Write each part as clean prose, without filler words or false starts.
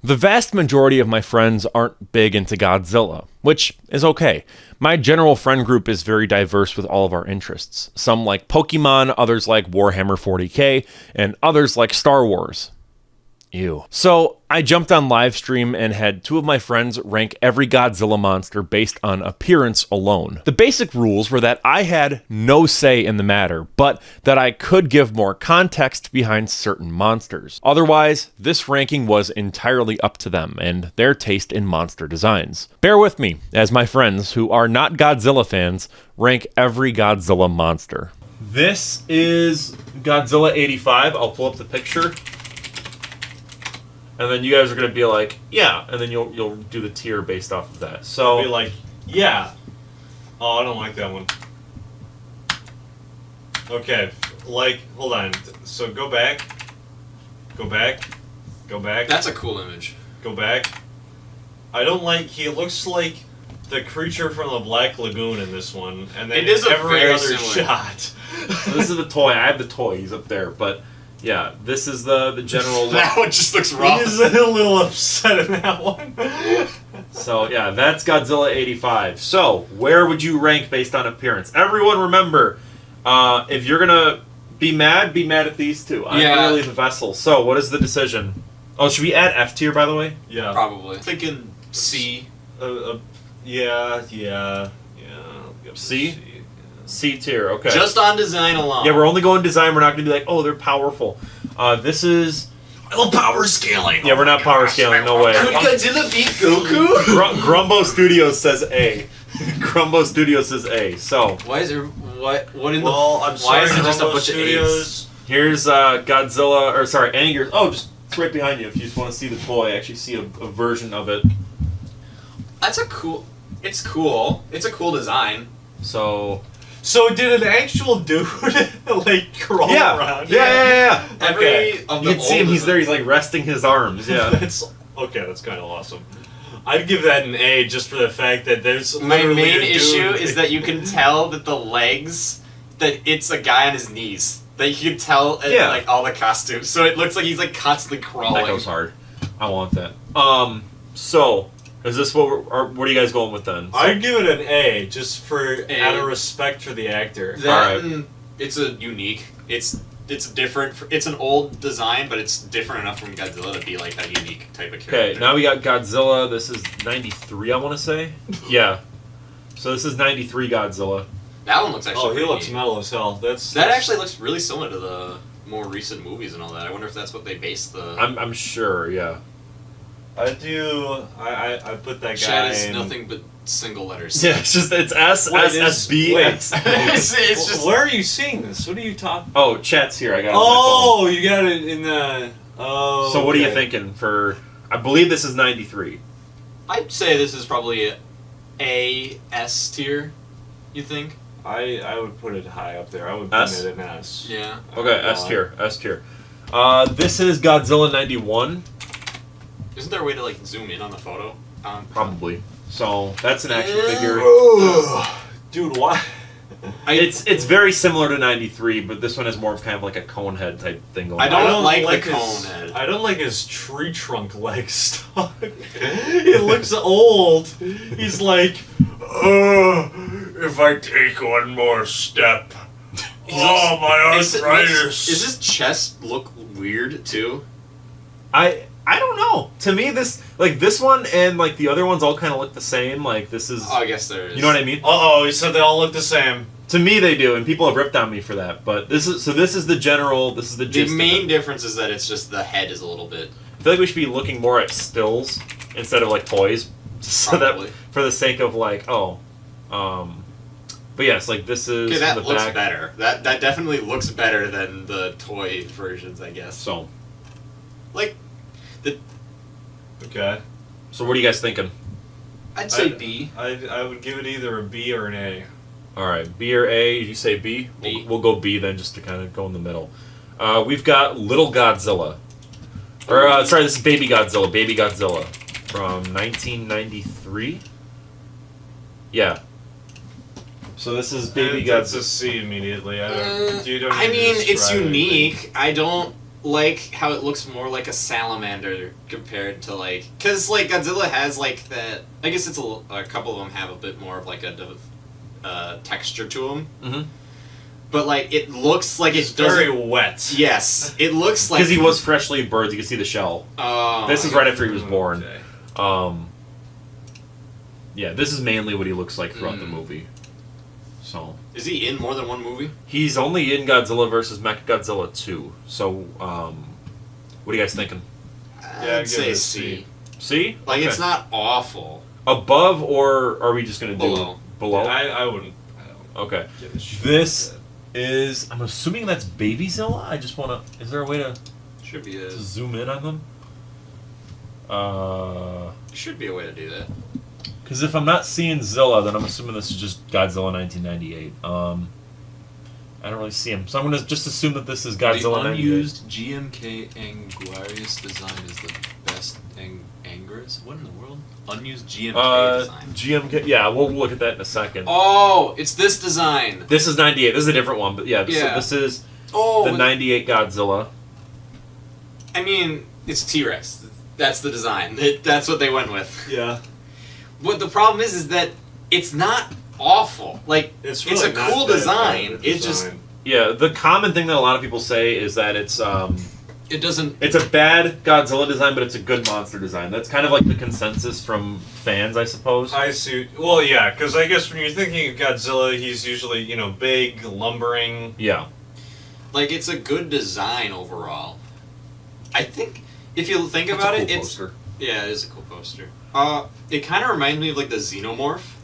The vast majority of my friends aren't big into Godzilla, which is okay. My general friend group is very diverse with all of our interests. Some like Pokemon, others like Warhammer 40k, and others like Star Wars. Ew. So I jumped on livestream and had two of my friends rank every Godzilla monster based on appearance alone. The basic rules were that I had no say in the matter, but that I could give more context behind certain monsters. Otherwise, this ranking was entirely up to them and their taste in monster designs. Bear with me, as my friends, who are not Godzilla fans, rank every Godzilla monster. This is Godzilla 85. I'll pull up the picture. And then you guys are gonna be like, yeah, and then you'll do the tier based off of that. So I'll be like, yeah. Oh, I don't like that one. Okay, like, hold on. So go back. Go back. Go back. That's a cool image. Go back. I don't like. He looks like the creature from the Black Lagoon in this one, and then It is every very other similar. shot. So this is the toy. I have the toy. He's up there, but yeah, this is the general look. That one just looks rough. He's a little upset in that one. So yeah, that's Godzilla 85. So where would you rank based on appearance? Everyone remember, if you're gonna be mad at these two. I'm really the vessel. So what is the decision? Oh, should we add F tier, by the way? Yeah. Probably. Thinking C. Yeah. C? C tier, okay. Just on design alone. Yeah, we're only going design. We're not going to be like, oh, they're powerful. This is... I love power scaling. Yeah, we're not power scaling. No way. Could Godzilla beat Goku? Grumbo Studios says A. Grumbo Studios says A. So... Why is there... What in Well, the... I'm sorry, why is it just a Grumbo bunch Studios. of A's? Here's Godzilla... Or, sorry, Anguirus... Oh, just... It's right behind you. If you just want to see the toy, actually see a version of it. That's a cool... It's cool. It's a cool design. So... So did an actual dude like crawl around? Yeah. Every of the You can see him. He's there. He's like resting his arms. Yeah. That's kind of awesome. I'd give that an A just for the fact that there's My literally main a dude issue is that you can tell that the legs, that it's a guy on his knees. That you can tell in like all the costumes. So it looks like he's like constantly crawling. That goes hard. I want that. So is this what are you guys going with then? So, I'd give it an A just for out of respect for the actor. It's a unique. It's different. It's an old design, but it's different enough from Godzilla to be like a unique type of character. okay, now we got Godzilla. This is 93, I want to say. Yeah. So this is 93 Godzilla. That one looks actually. Oh, he looks metal as hell. That actually looks really similar to the more recent movies and all that. I wonder if that's what they based the. I'm sure. Yeah. I put that guy Chat is in. nothing but single letters. Yeah, it's S S B. It's just. Where are you seeing this? What are you talking? Oh, chat's here. I got it. Oh, you got it in the. Oh. So what are you thinking for? I believe this is 93. I'd say this is probably A S tier. You think? I would put it high up there. I would S? put it an S. Yeah. Okay, S tier. S tier. This is Godzilla 91. Isn't there a way to like zoom in on the photo? Probably. So that's an action figure. Dude, why? It's very similar to 93, but this one has more of kind of like a cone head type thing going on. I don't like the cone his, head. I don't like his tree trunk leg stuff. He looks old. He's like, if I take one more step, my arthritis. Is his chest look weird too? I don't know. To me, this one and like the other ones all kind of look the same. Like this is. Oh, I guess there is. You know what I mean? He said they all look the same. To me, they do, and people have ripped on me for that. But this is the general. This is the gist. The main difference is that it's just the head is a little bit. I feel like we should be looking more at stills instead of like toys, so Probably. that for the sake of like But yes, like this is. Okay, that the looks back. better. That definitely looks better than the toy versions, I guess. So. Like. Okay. So what are you guys thinking? I'd say B. I would give it either a B or an A. All right, B or A? You say B? B. We'll go B then, just to kind of go in the middle. We've got Little Godzilla. Or sorry, this is Baby Godzilla. Baby Godzilla from 1993. Yeah. So this is Baby That's Godzilla. a C immediately. I mean, it's unique. I don't like how it looks more like a salamander compared to like, because like Godzilla has like that. I guess it's a couple of them have a bit more of like a texture to them. Mm-hmm. But like it looks like it's very wet. Yes, it looks like because he was freshly birthed. You can see the shell. Oh, this is right after he was born. Okay. Yeah, this is mainly what he looks like throughout the movie. So is he in more than one movie? He's only in Godzilla vs. Mecha Godzilla 2. So, what are you guys thinking? I'd say C. C? Like, okay. it's not awful. Above, or are we just going to do below? Below? I wouldn't. Okay. This is... I'm assuming that's Babyzilla? I just want to... Is there a way to... Should be to zoom in on them? Should be a way to do that. Because if I'm not seeing Zilla, then I'm assuming this is just Godzilla 1998. I don't really see him. So I'm going to just assume that this is Godzilla 98. The unused GMK Anguirus design is the best Anguirus? What in the world? Unused GMK design. GMK, yeah, we'll look at that in a second. Oh, it's this design. This is 98. This is a different one, but yeah. Yeah. So this is the 98 Godzilla. I mean, it's T-Rex. That's the design. That's what they went with. Yeah. What the problem is that it's not awful. Like, It's a cool design. It just... Yeah, the common thing that a lot of people say is that it's It doesn't... it's a bad Godzilla design, but it's a good monster design. That's kind of like the consensus from fans, I suppose. I see. Well, yeah, because I guess when you're thinking of Godzilla, he's usually, you know, big, lumbering. Yeah. Like, it's a good design overall. I think, if you think That's about a cool it, it's... poster. Yeah, it is a cool poster. It kind of reminds me of, like, the Xenomorph.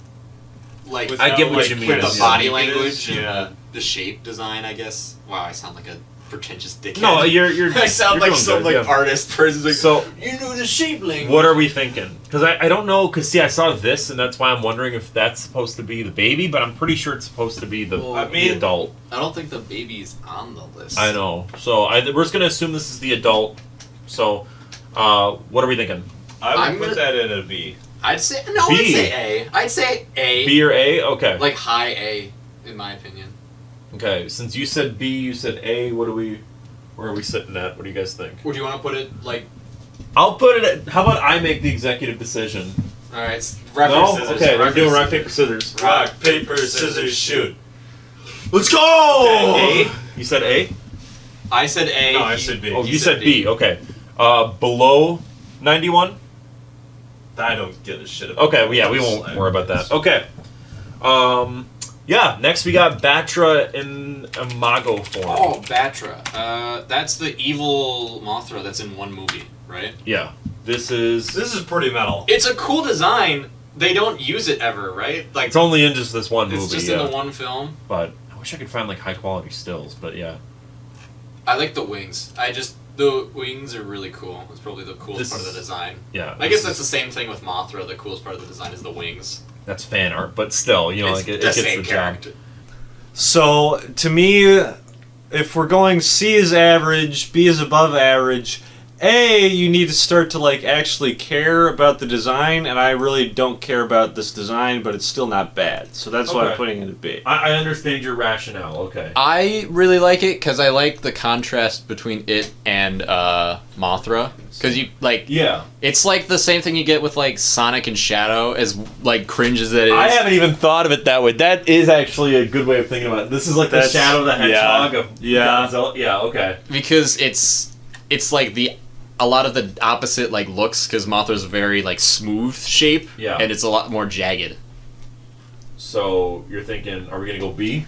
Like, I get what you mean. With the Yeah. body language Yeah. and the shape design, I guess. Wow, I sound like a pretentious dickhead. No, you're I sound you're like doing some good, like yeah. artist person. Like, So, you know the shape language. what are we thinking? Because I don't know, because see, I saw this, and that's why I'm wondering if that's supposed to be the baby, but I'm pretty sure it's supposed to be the, the adult. I don't think the baby's on the list. I know. So we're just going to assume this is the adult. So, what are we thinking? I would put that in a B. I'd say no. B. I'd say A. I'd say A. B or A? Okay. Like high A, in my opinion. Okay, since you said B, you said A, where are we sitting at? What do you guys think? Would you want to put it like? I'll put it at, how about I make the executive decision? Alright, No? Okay, we're doing rock, paper, scissors. Rock, paper, scissors, shoot. Let's go! A? You said A? I said A. No, I said B. Oh, you said B, okay. Below 91? I don't give a shit about Okay, well, yeah, we won't worry about that. Okay. Yeah, next we got Batra in Imago form. Oh, Batra. That's the evil Mothra that's in one movie, right? Yeah. This is pretty metal. It's a cool design. They don't use it ever, right? Like it's only in just this one movie. It's just yeah. in the one film. But I wish I could find like high quality stills, but yeah. I like the wings. The wings are really cool. It's probably the coolest part of the design. Yeah. I guess that's the same thing with Mothra. The coolest part of the design is the wings. That's fan art, but still, you know, It's like it the gets same the character. job. So, to me, if we're going C is average, B is above average, A, you need to start to, like, actually care about the design, and I really don't care about this design, but it's still not bad. So that's why I'm Okay. putting it at B. I understand your rationale, okay. I really like it because I like the contrast between it and Mothra. Because you, like, Yeah. it's like the same thing you get with, like, Sonic and Shadow, as, like, cringe as it is. I haven't even thought of it that way. That is actually a good way of thinking about it. This is like the Shadow the Hedgehog of Godzilla. Yeah, okay. Because it's like a lot of the opposite, like, looks, because Mothra's very, like, smooth shape. Yeah. And it's a lot more jagged. So you're thinking, are we going to go B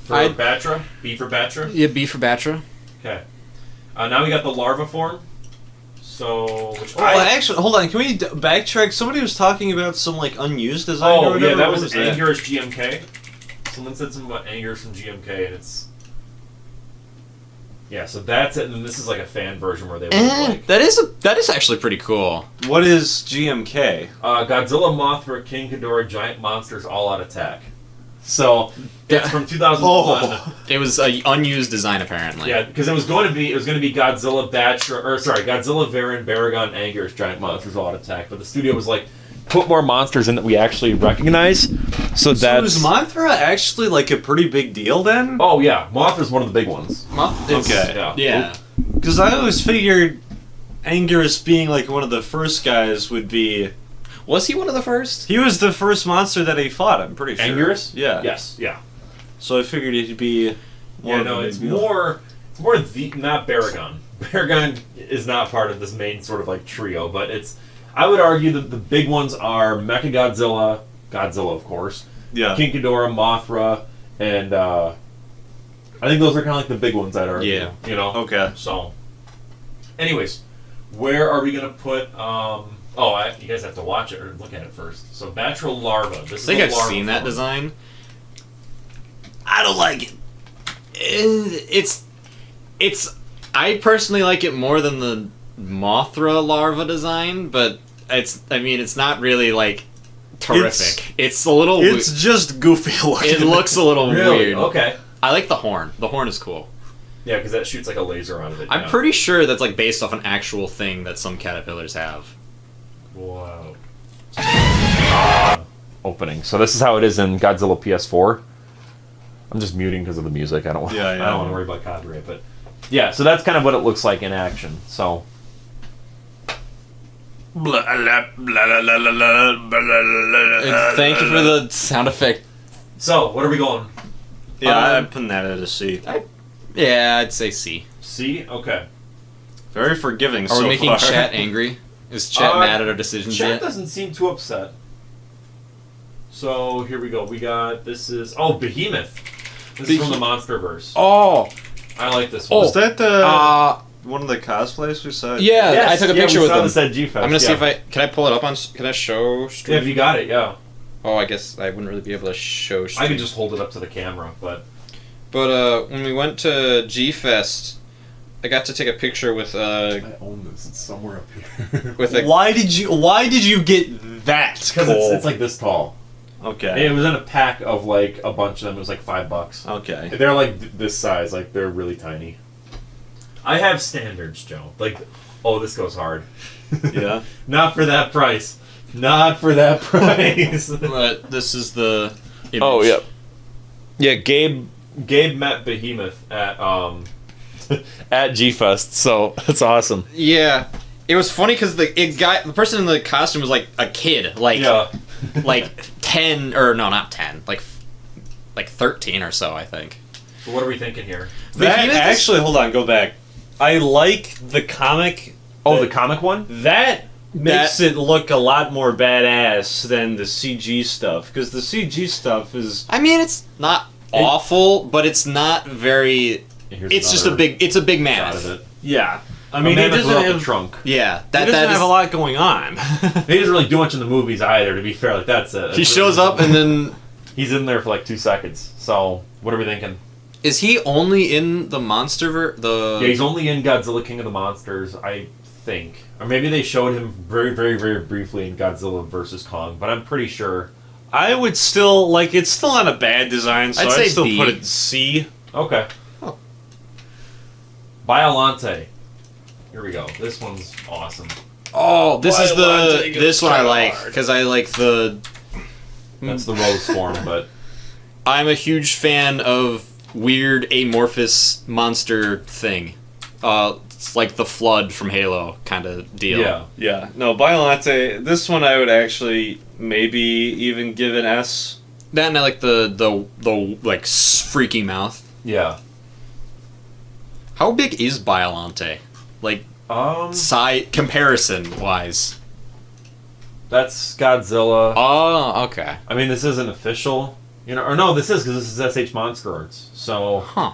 for Batra? B for Batra? Yeah, B for Batra. Okay. Now we got the larva form. So... Actually, hold on. Can we backtrack? Somebody was talking about some, like, unused design or Oh, whatever. yeah, that What was Anguirus GMK. Someone said something about Anguirus and GMK, and it's... Yeah, so that's it, and then this is like a fan version where they went like... That is actually pretty cool. What is GMK? Godzilla, Mothra, King Ghidorah, Giant Monsters, All Out Attack. So, it's from 2001. It was an unused design, apparently. Yeah, because it was going to be Godzilla, Godzilla, Varan, Baragon, Anguirus, Giant Monsters, All Out Attack, but the studio was like, put more monsters in that we actually recognize. So is Mothra actually like a pretty big deal then? Oh yeah, Mothra's one of the big ones. Okay. Yeah. Because I always figured Anguirus being like one of the first guys would be... Was he one of the first? He was the first monster that he fought, I'm pretty sure. Anguirus? Yeah. Yes. Yeah. So I figured he'd be... Yeah, no, it's more the not Baragon. Baragon is not part of this main sort of like trio, but it's. I would argue that the big ones are Mecha Godzilla, Godzilla of course, Yeah. King Ghidorah, Mothra, and I think those are kind of like the big ones. I'd argue. Yeah. You know. Okay. So, anyways, where are we gonna put? You guys have to watch it or look at it first. So Batra larva. This I think is I've the larva seen that form. design. I don't like it. It's. I personally like it more than the Mothra larva design, but it's not really like terrific. It's a little. It's just goofy looking. It looks a little Really? weird. Okay. I like the horn. The horn is cool. Yeah, because that shoots like a laser out of it. I'm yeah. pretty sure that's like based off an actual thing that some caterpillars have. Wow. Opening. So this is how it is in Godzilla PS4. I'm just muting because of the music. I don't want. Yeah, yeah. I don't want to worry about copyright, but yeah. So that's kind of what it looks like in action. So. Thank you for the sound effect. So what are we going? Yeah, I'm putting that at a C. Yeah, I'd say C. C. Okay. Very forgiving Are so we making far. chat angry? Is chat mad at our decisions Chat yet? doesn't seem too upset. So here we go. We got Behemoth. This is from the Monsterverse. Oh, I like this one. Was that the one of the cosplays we saw? yeah. Yes, I took a yeah, picture we with saw them. this at G-Fest, I'm gonna see yeah. if I can I pull it up on. Can I show stream? Yeah, if you got it, yeah. Oh, I guess I wouldn't really be able to show stream. I could just hold it up to the camera, but But when we went to G-Fest, I got to take a picture with I own this. It's somewhere up here. with a. Why did you get that? Because Cole? it's like this tall. Okay. It was in a pack of like a bunch of them. It was like $5. Okay. They're like this size. Like they're really tiny. I have standards, Joe. Like, oh, this goes hard. Yeah. Not for that price. Not for that price. But this is the. Image. Oh, yeah. Yeah, Gabe met Behemoth at at G-Fest, so that's awesome. Yeah, it was funny because the person in the costume was like a kid, like Yeah. like 10 or no, not 10, like 13 or so, I think. So what are we thinking here? That Behemoth is- actually, hold on, go back. I like the comic. Oh, the comic one? That makes it look a lot more badass than the CG stuff, because the CG stuff is. I mean, it's not awful, but it's not very. Here's It's just a another big. It's a big shot mammoth. of it. Yeah. I I mean, mean, it doesn't have the trunk. Yeah, It that doesn't that have is. a lot going on. He doesn't really do much in the movies either, to be fair. Like, that's it. He That's shows really- up and then He's in there for like 2 seconds. So, what are we thinking? is he only in the Monsterverse? Yeah, he's only in Godzilla King of the Monsters, I think. Or maybe they showed him very, very, very briefly in Godzilla vs. Kong, but I'm pretty sure. I would still like. It's still not a bad design, so I'd I'd, say still B. put it C. Okay. Oh. Biollante. Here we go. This one's awesome. Oh, this is Biollante goes this one I kinda like hard. because I like the. That's the rose form, but I'm a huge fan of weird amorphous monster thing. It's like the Flood from Halo kind of deal. yeah. Yeah. No, Biollante. This one I would actually maybe even give an S. That and I like the like freaky mouth. Yeah. How big is Biollante? Like size comparison wise. That's Godzilla. Oh, okay. I mean, this isn't official, you know, or no, this is because this is SH Monster Arts. So, Huh.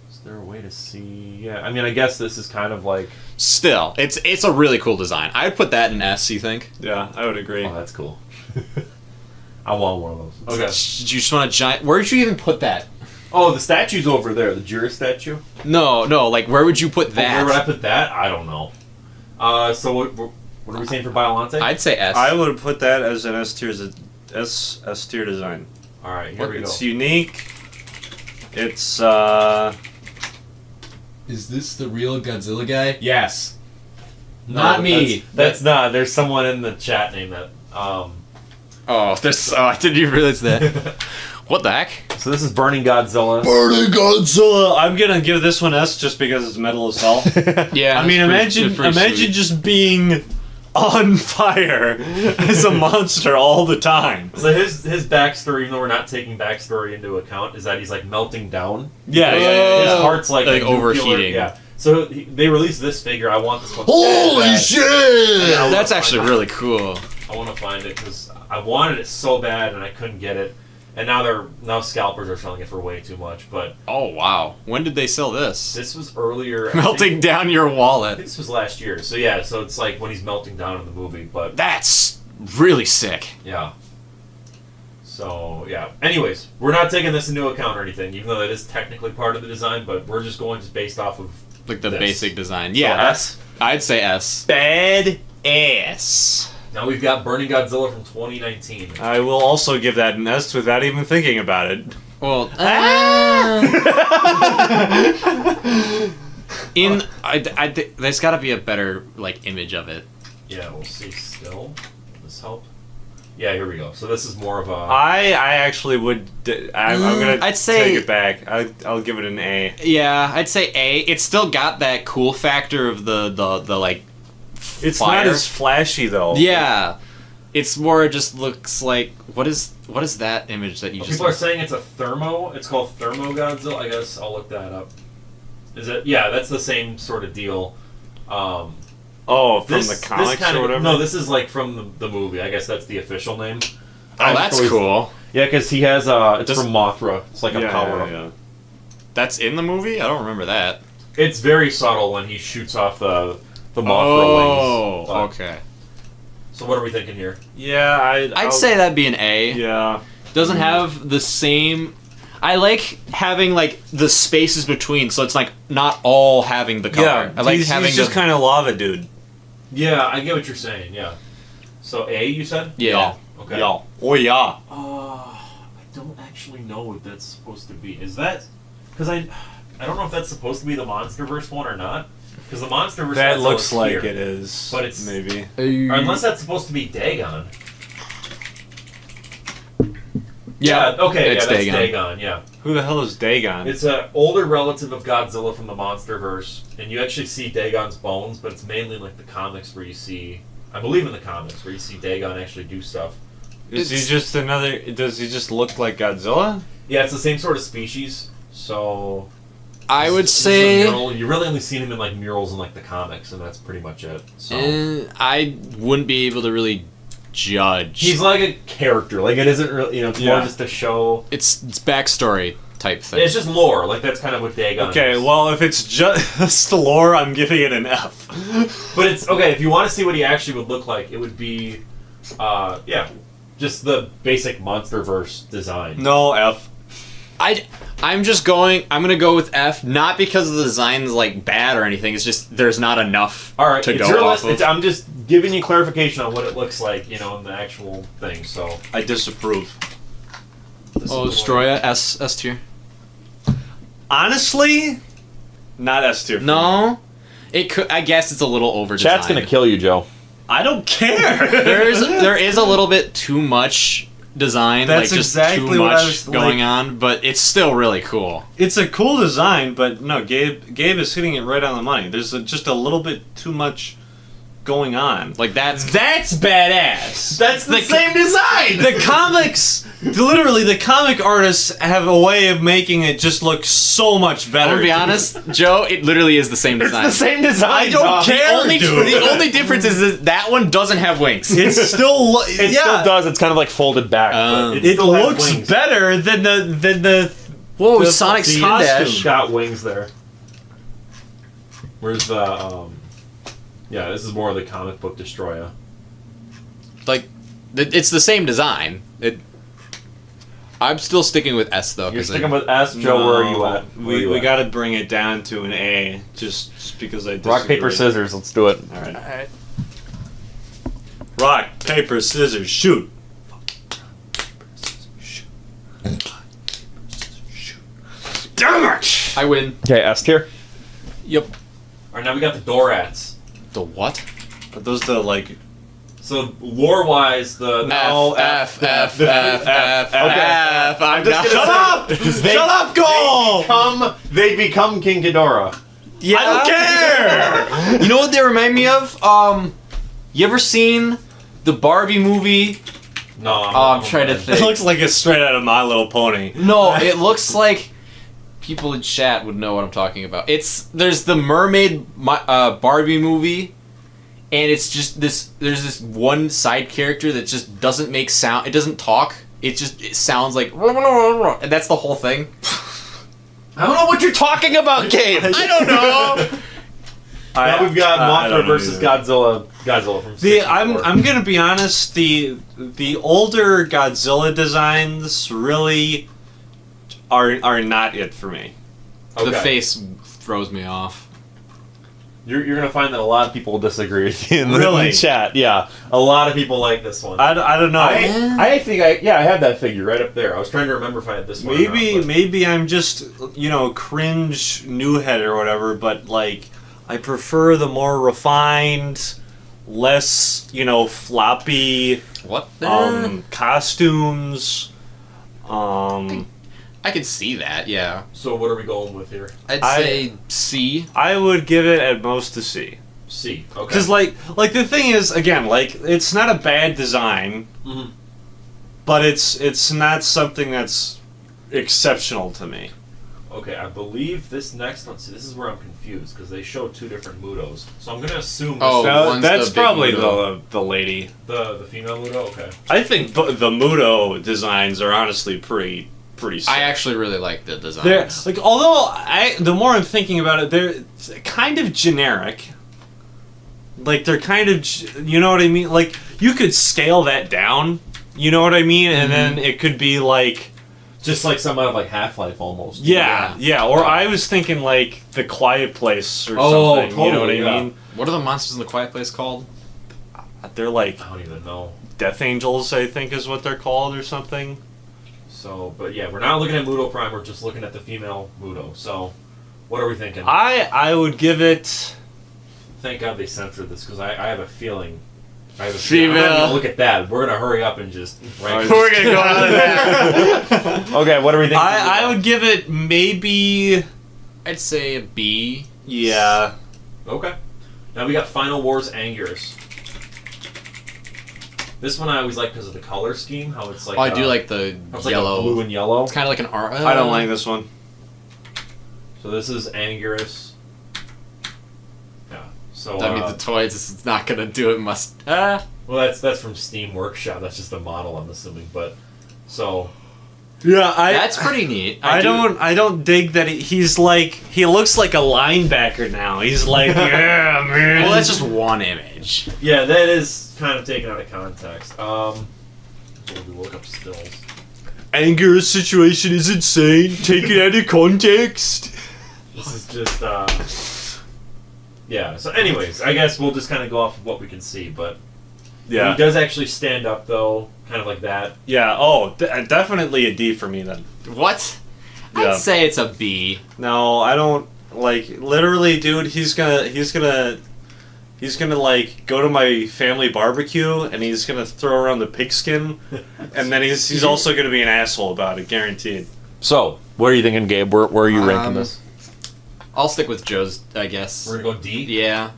is there a way to see? Yeah, I mean, I guess this is kind of like. Still, it's a really cool design. I'd put that in S. You think? Yeah, I would agree. Oh, that's cool. I want one of those. Okay. Do you just want a giant? Where would you even put that? Oh, the statue's over there. The Jura statue. No. Like where would you put Oh, that? where would I put that? I don't know. So what are we saying for Biollante? I'd say S. I would put that as an S tier, S tier design. All right, here we go. It's unique. It's Is this the real Godzilla guy? Yes. Not No, me. That's not. There's someone in the chat named that. Oh, there's. Oh, I didn't even realize that. What the heck? So this is Burning Godzilla. Burning Godzilla. I'm gonna give this one S just because it's metal as hell. Yeah. I mean, imagine just being on fire as a monster all the time. So his backstory, even though we're not taking backstory into account, is that he's like melting down. Yeah. His heart's like overheating. Yeah. So they released this figure. I want this one. Holy shit! That's actually really cool. I want to find it because I wanted it so bad and I couldn't get it. And now scalpers are selling it for way too much. But Oh wow! When did they sell this? this was earlier. I Melting think down your wallet. this was last year. So yeah. So it's like when he's melting down in the movie. But That's really sick. yeah. So yeah. Anyways, we're not taking this into account or anything, even though that is technically part of the design. But we're just going just based off of Like the this. basic design. So Yeah, S. I'd say S. Bad ass. Now we've got Burning Godzilla from 2019. I will also give that an S without even thinking about it. Well, there's got to be a better like image of it. Yeah, we'll see. Still, Will this help? Yeah, here we go. So this is more of a. I actually would. I'm gonna. I'd say- take it back. I'll give it an A. Yeah, I'd say A. It's still got that cool factor of the like. It's fire. not as flashy though. Yeah, it's more just looks like what is that image that you just? People are saying it's a thermo. It's called Thermo Godzilla. I guess I'll look that up. Is it? Yeah, that's the same sort of deal. Oh, from the comics or whatever. No, this is like from the movie. I guess that's the official name. Oh, that's cool. Yeah, because he has it's from Mothra. It's like a power up. Yeah. That's in the movie. I don't remember that. It's very subtle when he shoots off the Mothra wings. But- okay. So what are we thinking here? Yeah, I'd say that'd be an A. Yeah. Doesn't have the same. I like having like the spaces between, so it's like not all having the color. Yeah, I like he's having just kind of lava dude. Yeah, I get what you're saying. Yeah. So A, you said? Yeah. Okay. Yeah. Oh yeah. I don't actually know what that's supposed to be. Is that because I don't know if that's supposed to be the Monsterverse one or not? Because the Monsterverse That one looks is like here. it is. But it's- maybe. Or unless that's supposed to be Dagon. Yeah, okay, it's yeah, that's Dagon. Dagon. Yeah, Who the hell is Dagon? it's an older relative of Godzilla from the Monsterverse, and you actually see Dagon's bones, but it's mainly like the comics where you see, I believe in the comics where you see Dagon actually do stuff. Is he just another? Does he just look like Godzilla? Yeah, it's the same sort of species. So I would this is a say mural. You really only seen him in like murals in like the comics, and that's pretty much it. So I wouldn't be able to really judge. he's like a character. Like it isn't really, it's more Yeah. just a show. It's backstory type thing. It's just lore. Like that's kind of what Dagon Okay, is. well, if it's just lore, I'm giving it an F. But it's okay if you want to see what he actually would look like. It would be, just the basic Monsterverse design. No F. I'm gonna go with F, not because the design's like bad or anything. It's just there's not enough All right, to it's go your off list. of. I'm just giving you clarification on what it looks like, in the actual thing. So. I disapprove. Destoroyah S tier. Honestly, not S tier. No, it could. I guess it's a little over designed. Chat's gonna kill you, Joe. I don't care. there is a little bit too much design. That's like just exactly too what I much was going like- on, but it's still really cool. It's a cool design, but no, Gabe is hitting it right on the money. There's just a little bit too much going on. Like that's badass. That's the same design. The comics, literally, the comic artists have a way of making it just look so much I'm better. gonna be honest, Joe. It literally is the same design. It's the same design. I don't care, dude. The only difference is that one doesn't have wings. It's still, It still does. It's kind of like folded back. But It still has looks wings. better than the. Whoa, the Sonic costume. Spin Dash. It's got wings there. Where's the Yeah, this is more of the comic book Destoroyah. Like, it's the same design. I'm still sticking with S though. You're sticking with S, Joe. Where are you at? Where are you We at? got to bring it down to an A, just because I disagree. Rock, paper, scissors. Let's do it. All right. Rock, paper, scissors, shoot. Damn it! I win. Okay, S tier. Yep. All right, now we got the Dorats. The what? Are those the like So lore-wise, the F. I'm just Shut up! Shut up, go! They become King Ghidorah. Yeah. I don't care! You know what they remind me of? You ever seen the Barbie movie? No, I'm trying to think. It looks like it's straight out of My Little Pony. No, it looks like people in chat would know what I'm talking about. There's the mermaid Barbie movie, and it's just this. There's this one side character that just doesn't make sound. It doesn't talk. It sounds like, and that's the whole thing. I don't know what you're talking about, Gabe. I don't know. Now we've got Mothra versus Godzilla. Godzilla from 64. I'm gonna be honest. The older Godzilla designs really are not it for me. Okay. The face throws me off. You're gonna find that a lot of people disagree with you in Really? the chat. Yeah, a lot of people like this one. I don't know. I think I have that figure right up there. I was trying to remember if I had this one. Maybe I'm just cringe new head or whatever, but like I prefer the more refined, less floppy What? costumes. I could see that. Yeah. So what are we going with here? I'd say C. I would give it at most a C. C. Okay. Because like the thing is, again, like it's not a bad design, but it's not something that's exceptional to me. Okay, I believe this next one. See, this is where I'm confused because they show two different Mutos. So I'm gonna assume one's that's the big probably Muto. the lady. the female Muto. Okay. I think the Muto designs are honestly pretty sick. I actually really like the designs. They're like, although the more I'm thinking about it, they're kind of generic. Like they're kind of, you know what I mean? Like you could scale that down, you know what I mean? And then it could be like, Just like some out of like Half-Life almost. yeah. Or I was thinking like The Quiet Place or Oh, something. You know what I totally, mean? What are the monsters in the Quiet Place called? They're like I don't even know. Death Angels, I think is what they're called or something. So, but yeah, we're not looking at Muto Prime. We're just looking at the female Muto. So, what are we thinking? I would give it. Thank God they censored this because I have a feeling. I'm not Female. gonna look at that. We're gonna hurry up and just. Rank We're gonna go out of that. Okay, what are we thinking? I would give it maybe. I'd say a B. Yeah. Okay. Now we got Final Wars Anguirus. This one I always like because of the color scheme. How it's like. I do like the it's yellow. like a blue and yellow. It's kind of like an art. I don't like this one. So this is Anguirus. Yeah. So. That means the toys is not gonna do it. Well, that's from Steam Workshop. That's just a model, I'm assuming. But so. Yeah, that's pretty neat. I don't dig that he's like he looks like a linebacker now. He's like, yeah, man. Well, that's just one image. Yeah, that is kind of taken out of context. We'll look up stills. Anguirus situation is insane. Take it out of context. This is just yeah. So, anyways, I guess we'll just kind of go off of what we can see, but he does actually stand up though, kind of like that. Yeah. Oh, definitely a D for me then. What? Yeah. I'd say it's a B. No, I don't like. Literally, dude. He's gonna like go to my family barbecue and he's gonna throw around the pigskin, and then he's also gonna be an asshole about it, guaranteed. So, what are you thinking, Gabe? Where are you ranking this? I'll stick with Joe's, I guess. We're gonna go D. Yeah.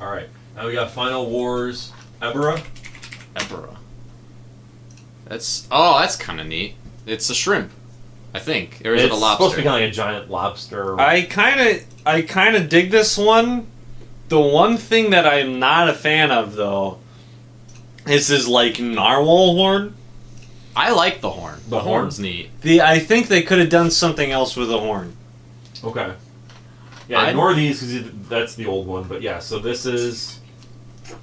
All right. Now we got Final Wars Ebirah. Ebirah. That's kind of neat. It's a shrimp, I think, or is it a lobster? It's supposed to be kind of like a giant lobster. I kind of dig this one. The one thing that I'm not a fan of though is his like narwhal horn. I like the horn. The horn's neat. I think they could have done something else with the horn. Okay. Yeah, ignore these because that's the old one. But yeah, so this is.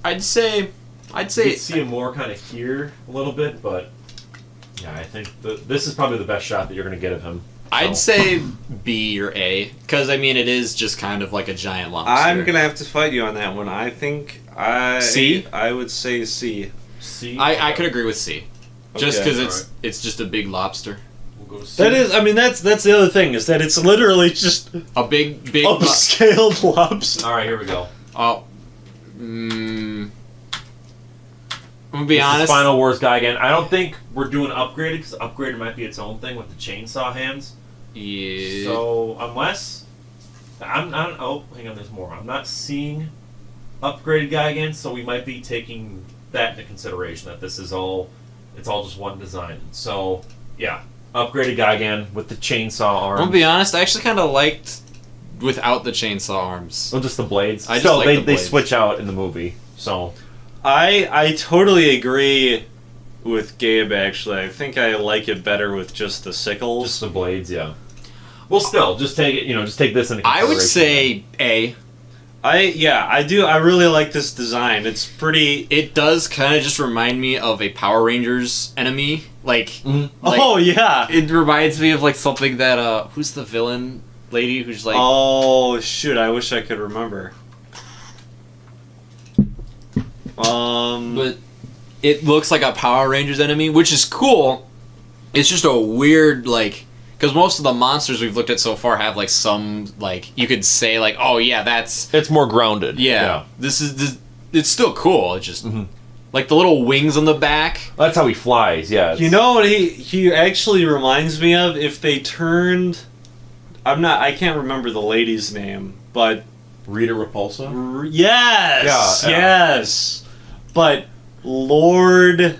I'd say. You can see him more kind of here a little bit, but yeah, I think this is probably the best shot that you're going to get of him. I'd say B or A, because I mean it is just kind of like a giant lobster. I'm gonna have to fight you on that one. I think C? I would say C. C. I could agree with C, just Okay. because it's just a big lobster. We'll go C. That is, I mean, that's the other thing is that it's literally just A big upscaled lobster. All right, here we go. Oh. I'm gonna be This is honest. Final Wars Gigan. I don't think we're doing upgraded because upgraded might be its own thing with the chainsaw hands. Yeah. So unless oh, hang on, there's more. I'm not seeing upgraded Gigan, so we might be taking that into consideration. That this is all, it's all just one design. So yeah, upgraded Gigan with the chainsaw arms. I'm gonna be honest. I actually kind of liked without the chainsaw arms. Oh, just the blades. I just Still, like they the blades. switch out in the movie. So I totally agree with Gabe. Actually, I think I like it better with just the sickles. just the blades, yeah. Well, still, just take it. Just take this into I consideration. would say A. I do. I really like this design. It's pretty. It does kind of just remind me of a Power Rangers enemy. Like, Oh yeah. it reminds me of like something that who's the villain lady who's like Oh shoot! I wish I could remember. but it looks like a Power Rangers enemy, which is cool. It's just a weird like because most of the monsters we've looked at so far have like some like you could say like oh yeah that's it's more grounded. yeah. This it's still cool. It's just like the little wings on the back. That's how he flies. Yeah. You know what he actually reminds me of? If they turned, I can't remember the lady's name, but Rita Repulsa. yes, Yeah, yes. But Lord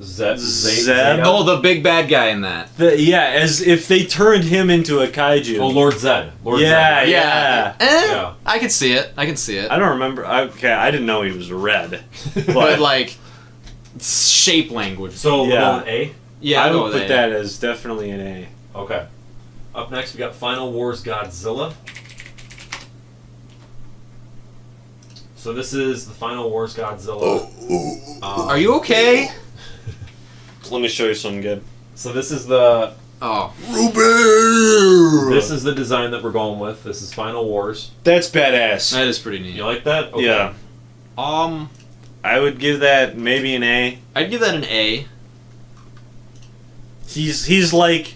Zeb. Zeb? Oh, the big bad guy in that. as if they turned him into a kaiju. Oh, Lord Zed. Lord Yeah, Zed. yeah. Yeah. I can see it. I can see it. I don't remember. Okay, I didn't know he was red. But like shape language. So we're Yeah. going A. Yeah, I I'll go would with put A. that as definitely an A. Okay. Up next, we got Final Wars Godzilla. So this is the Final Wars Godzilla. Are you okay? Let me show you something good. So this is the Oh, this is the design that we're going with. This is Final Wars. That's badass. that is pretty neat. You like that? Okay. Yeah. I would give that maybe an A. I'd give that an A. He's like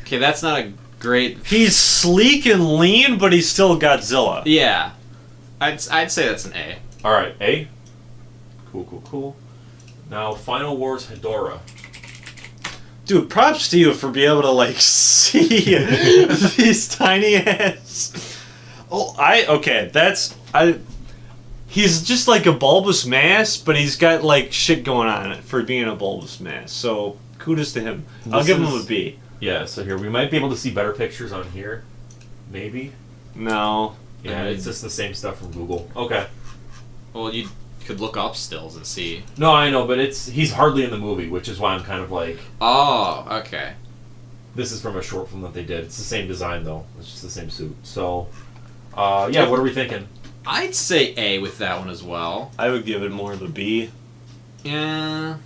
Okay, that's not a great. he's sleek and lean, but he's still Godzilla. Yeah, I'd say that's an A. All right, A. Cool. Now, Final Wars Ghidorah. Dude, props to you for being able to like see these tiny ass. Oh, he's just like a bulbous mass, but he's got like shit going on for being a bulbous mass. So kudos to him. I'll This give him is- a B. Yeah, so here we might be able to see better pictures on here, maybe. No. Yeah, it's just the same stuff from Google. Okay. Well, you could look up stills and see. No, I know, but he's hardly in the movie, which is why I'm kind of like, Oh, okay. this is from a short film that they did. It's the same design though. It's just the same suit. So, yeah, what are we thinking? I'd say A with that one as well. I would give it more of a B. Yeah,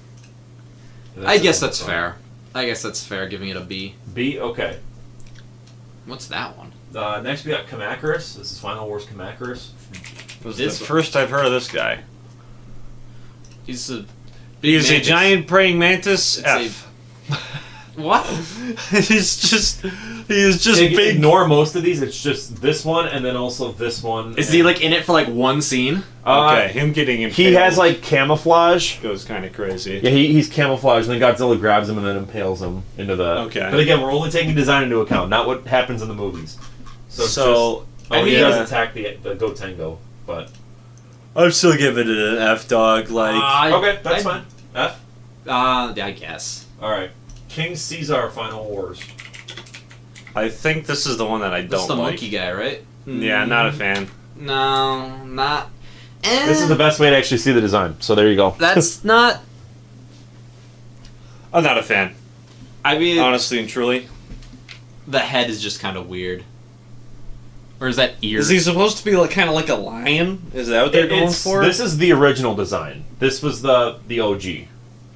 That's I guess it. that's fair. I guess that's fair, giving it a B. B. Okay. What's that one? Next we got Kamakiras. This is Final Wars Kamakiras. This This- is the first I've heard of this guy. He's a big He's a mantis. giant praying mantis. It's F. What? He is just big. Ignore most of these. It's just this one, and then also this one. Is he like in it for like one scene? Okay, him getting impaled. He has like camouflage. goes kind of crazy. Yeah, he's camouflaged, and then Godzilla grabs him and then impales him into the. Okay. But again, we're only taking design into account, not what happens in the movies. So, it's So, just, he yeah. does attack the Gotengo, but I'd still give it an F dog. Like, okay, that's fine. F. I guess. All right. King Caesar Final Wars. I think this is the one that I That's don't the like. monkey guy, right? Yeah, not a fan. No, not. This is the best way to actually see the design. So there you go. That's not. I'm not a fan, I mean, honestly and truly. the head is just kind of weird. Or is that ear? Is he supposed to be like kind of like a lion? Is that what they're going for? This is the original design. This was the OG.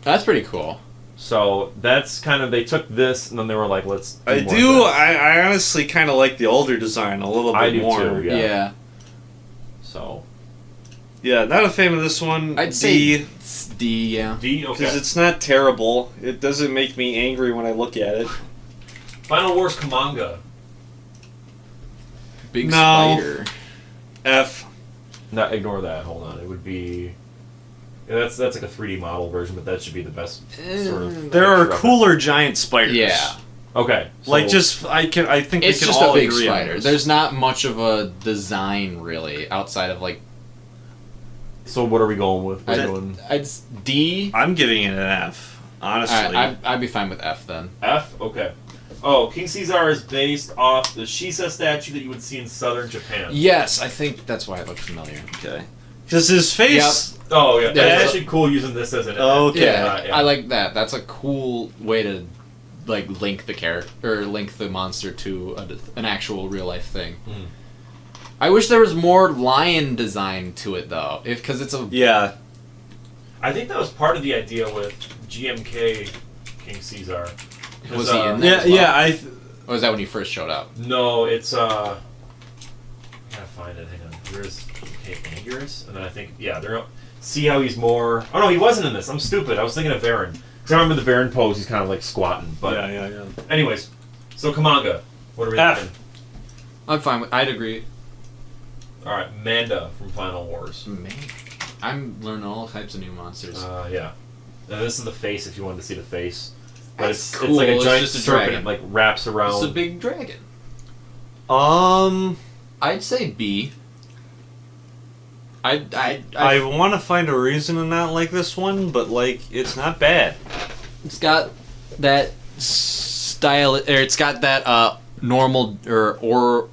That's pretty cool. So that's kind of, they took this and then they were like, let's do I more do. of this. I honestly kind of like the older design a little bit I do more. too, Yeah. yeah. So Yeah, not a fan of this one. I'd say it's D, yeah. D, because okay. it's not terrible. It doesn't make me angry when I look at it. Final Wars Kumonga. Big No. spider. F. No, ignore that. Hold on. It would be Yeah, that's like a 3D model version, but that should be the best sort of. There are picture of it. cooler giant spiders. Yeah. Okay. So, Like I think It's we can just all a big agree on spider. this. There's not much of a design really outside of like. So what are we going with? We're going I'd D. I'm giving it an F. Honestly. Alright, I'd be fine with F then. F. Okay. Oh, King Caesar is based off the Shisa statue that you would see in southern Japan. Yes, I think that's why it looked familiar. Okay. Because his face. Oh yeah, Yeah, that's yeah. actually cool using this as an. Okay. Yeah, I like that. That's a cool way to like link the character or link the monster to an actual real life thing. Mm. I wish there was more lion design to it though, because it's a Yeah. I think that was part of the idea with GMK King Caesar. 'Cause, Was he in Yeah. as well? Yeah. Or was that when he first showed up? No, it's I gotta find it. Hang on. Here's Anguirus, and then I think they're see how he's more. Oh no, he wasn't in this. I'm stupid. I was thinking of Varen. Because I remember the Varen pose. He's kind of like squatting. But Yeah. anyways, so Kumonga. What are we F. thinking? I'm fine with. I'd agree. All right, Manda from Final Wars. Man, I'm learning all types of new monsters. Yeah. Now this is the face. If you wanted to see the face, but That's it's cool. like a It's giant just a serpent. dragon. It like wraps around. It's a big dragon. I'd say B. I want to find a reason to not like this one, but like it's not bad. It's got that style, or it's got that normal or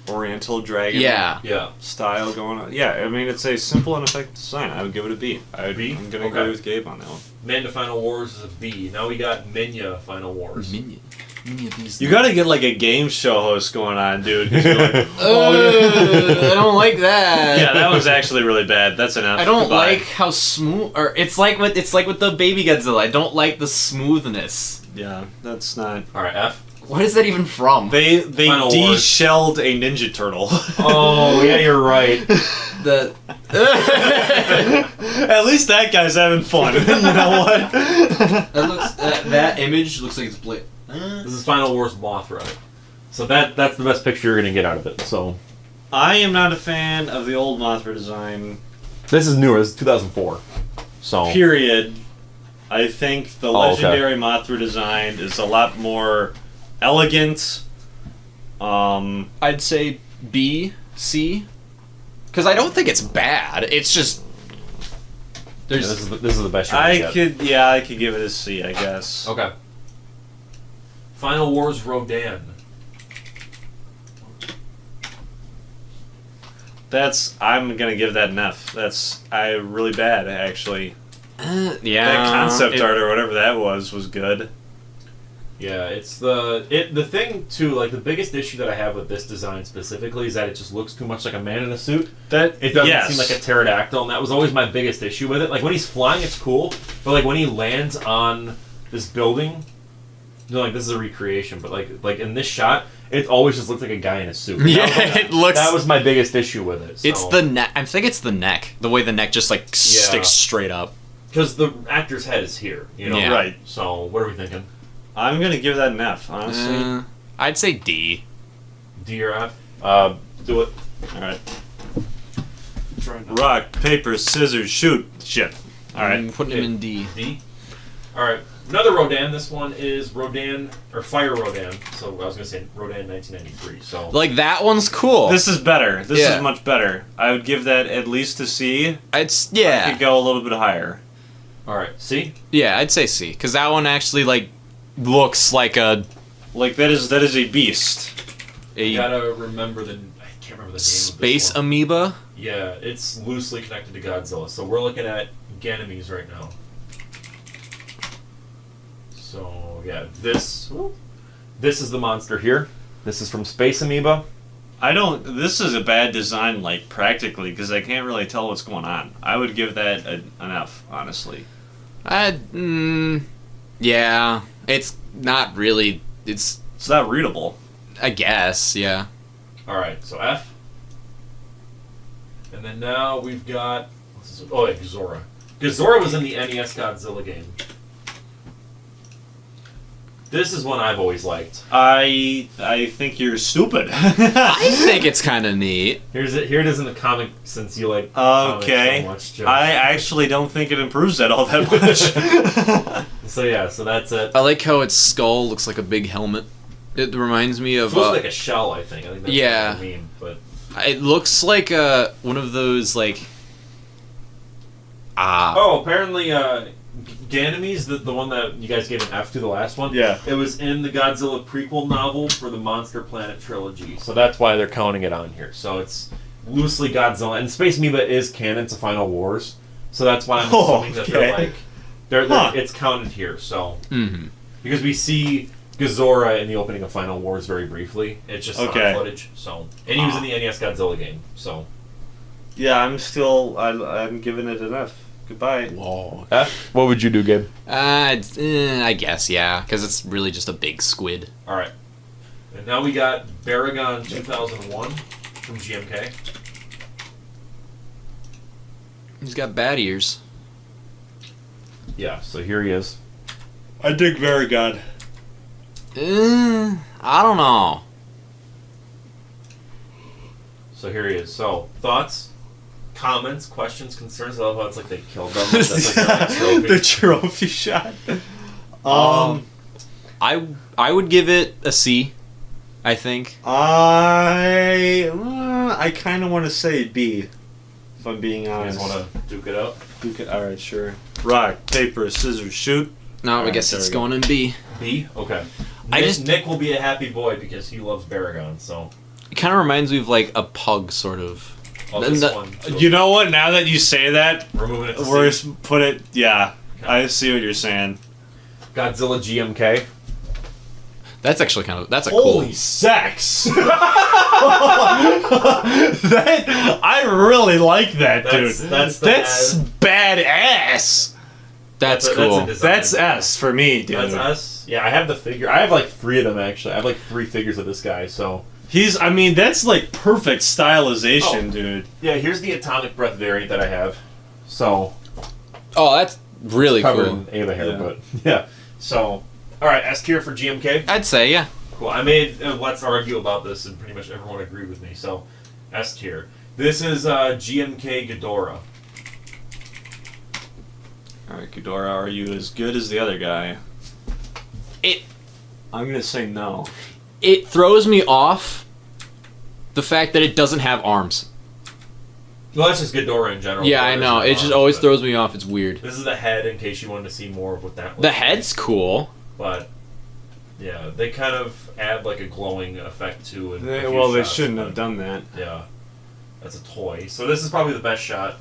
Oriental dragon. yeah. Yeah. Style going on. Yeah, I mean it's a simple and effective design. I would give it a B. B? I'm gonna Okay. agree with Gabe on that one. Manda Final Wars is a B. Now we got Minya Final Wars. Minion of these. You gotta get like a game show host going on, dude. 'Cause you're like, I don't like that. yeah, that was actually really bad. That's an F. I don't Goodbye. like how smooth, or it's like with the baby Godzilla. I don't like the smoothness. Yeah, that's not. All right, F. What is that even from? They Final Wars. de-shelled a Ninja Turtle. Oh yeah, you're right. The At least that guy's having fun. You know what? that looks that image looks like it's split. This is Final Wars Mothra. So that's the best picture you're gonna get out of it. So I am not a fan of the old Mothra design. this is newer. This is 2004. So Period. I think the Oh, okay. legendary Mothra design is a lot more elegant. I'd say B, C, because I don't think it's bad. It's just yeah, there's this is the best you're gonna get. I could give it a C, I guess. Okay. Final Wars Rodan. I'm gonna give that an F. That's really bad actually. yeah. That concept art or whatever that was good. Yeah, it's the thing too. Like the biggest issue that I have with this design specifically is that it just looks too much like a man in a suit. It doesn't seem like a pterodactyl, and that was always my biggest issue with it. Like when he's flying, it's cool, but like when he lands on this building, you know, like this is a recreation, but like in this shot, it always just looks like a guy in a suit. Yeah, That was my biggest issue with it. So. It's the neck. I think it's the neck. The way the neck just like sticks straight up. because the actor's head is here. You know, Yeah. Right. So what are we thinking? I'm gonna give that an F, honestly. I'd say D. D or F? Do it. Alright. Rock, paper, scissors, shoot. Shit. Alright. I'm putting him in D. D. All right. Another Rodan. This one is Rodan or Fire Rodan. So I was gonna say Rodan 1993. So Like that one's cool. This is better. This Yeah. is much better. I would give that at least a C. I yeah. could go a little bit higher. all right. See. Yeah, I'd say C because that one actually like looks like a Like that is a beast. You gotta remember the. I can't remember the name. space of this one. amoeba. Yeah, it's loosely connected to Godzilla. So we're looking at Ganymedes right now. So yeah, this is the monster here. This is from Space Amoeba. This is a bad design, like, practically, because I can't really tell what's going on. I would give that an F, honestly. Yeah, it's not really. It's It's not readable. I guess yeah. All right, so F. And then now we've got Gezora. Gezora was in the NES Godzilla game. This is one I've always liked. I think you're stupid. I think it's kind of neat. Here it is in the comic, since you like comics Okay. so much, Joe. I actually don't think it improves that all that much. So yeah, so that's it. I like how its skull looks like a big helmet. It reminds me It's of. supposed to be like a shell, I think. I think that's Yeah. what I mean, but It looks like one of those like. oh, apparently, Ganymede's the one that you guys gave an F to, the last one. Yeah. It was in the Godzilla prequel novel for the Monster Planet trilogy, so that's why they're counting it on here. So it's loosely Godzilla, and Space Amoeba is canon to Final Wars, so that's why I'm assuming that they're okay. like, they're Huh. it's counted here. So Mm-hmm. because we see Gezora in the opening of Final Wars very briefly, it's just stock Okay. footage. So and he was in the NES Godzilla game. So Yeah, I'm giving it an F. Goodbye. Whoa. what would you do, Gabe? I guess yeah, because it's really just a big squid. All right, and now we got Baragon 2001 from GMK. He's got bat ears. Yeah, so here he is. I dig Baragon. I don't know. So here he is. So thoughts, comments, questions, concerns. I love how it's like they killed them. That's like their next trophy. The trophy shot. I would give it a C. I think. I kind of want to say B, if I'm being You guys honest. want to duke it up? All right, sure. Rock, paper, scissors, shoot. No, I Alright, guess there it's we go. going in B. B? Okay. I Nick, just- Nick will be a happy boy because he loves Baragon, so... It kind of reminds me of like a pug, sort of. Oh, Then this the- one. So You know what? Now that you say that, we're moving it to we're C. put it. Yeah, Okay. I see what you're saying. Godzilla GMK. That's actually kind of that's a Holy cool. sex! that I really like that, That's- dude. that's the That's badass. That's a cool. design. That's S for me, dude. That's us. Yeah, I have the figure. I have like 3 of them, actually. I have like 3 figures of this guy, so... I mean, that's like perfect stylization, Oh. dude. Yeah, here's the Atomic Breath variant that I have. So... Oh, that's really covered cool. in Ava hair, Yeah. but... Yeah. So... Alright, S tier for GMK. I'd say yeah. Cool. I made Let's Argue about this, and pretty much everyone agreed with me, so... S tier. This is GMK Ghidorah. Alright, Ghidorah, are you as good as the other guy? It I'm gonna say no. it throws me off. The fact that it doesn't have arms. Well, that's just Ghidorah in general. Yeah, I Ghidorah know. doesn't It have just arms, always but throws me off. It's weird. This is the head, in case you wanted to see more of what that looks The like. head's cool. But... Yeah, they kind of add like a glowing effect to it. Well, they shouldn't have done that. Yeah. That's a toy. So this is probably the best shot.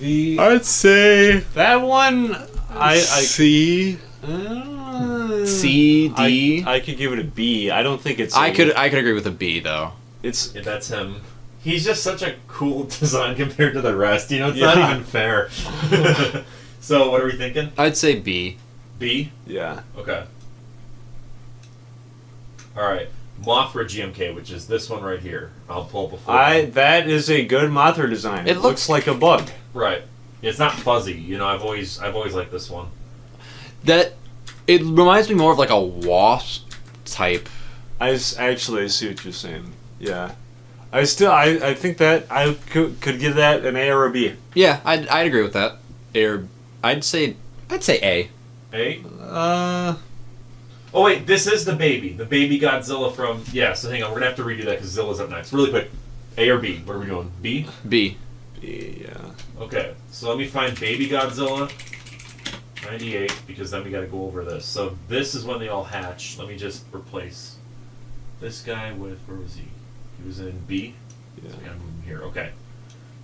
I'd say that one. C. C D. I could give it a B. I don't think it's. I could agree with a B though. It's Yeah, that's him. He's just such a cool design compared to the rest. You know, it's Yeah. not even fair. So what are we thinking? I'd say B. B? yeah. Okay. Alright. Mothra GMK, which is this one right here. I'll pull up a photo. That is a good Mothra design. It It looks like a bug. Right. It's not fuzzy, you know, I've always liked this one. That it reminds me more of like a wasp type. Actually see what you're saying. Yeah. I think that I could give that an A or a B. Yeah, I'd agree with that. Or I'd say A. A? Oh wait, this is the baby Godzilla from... Yeah, so hang on, we're gonna have to redo that because Zilla's up next. Really quick. A or B? What are we doing? B? B. B, yeah. Okay, so let me find baby Godzilla. 98, because then we gotta go over this. So this is when they all hatch. Let me just replace this guy with... Where was he? He was in B? Yeah. So we gotta move him here. Okay.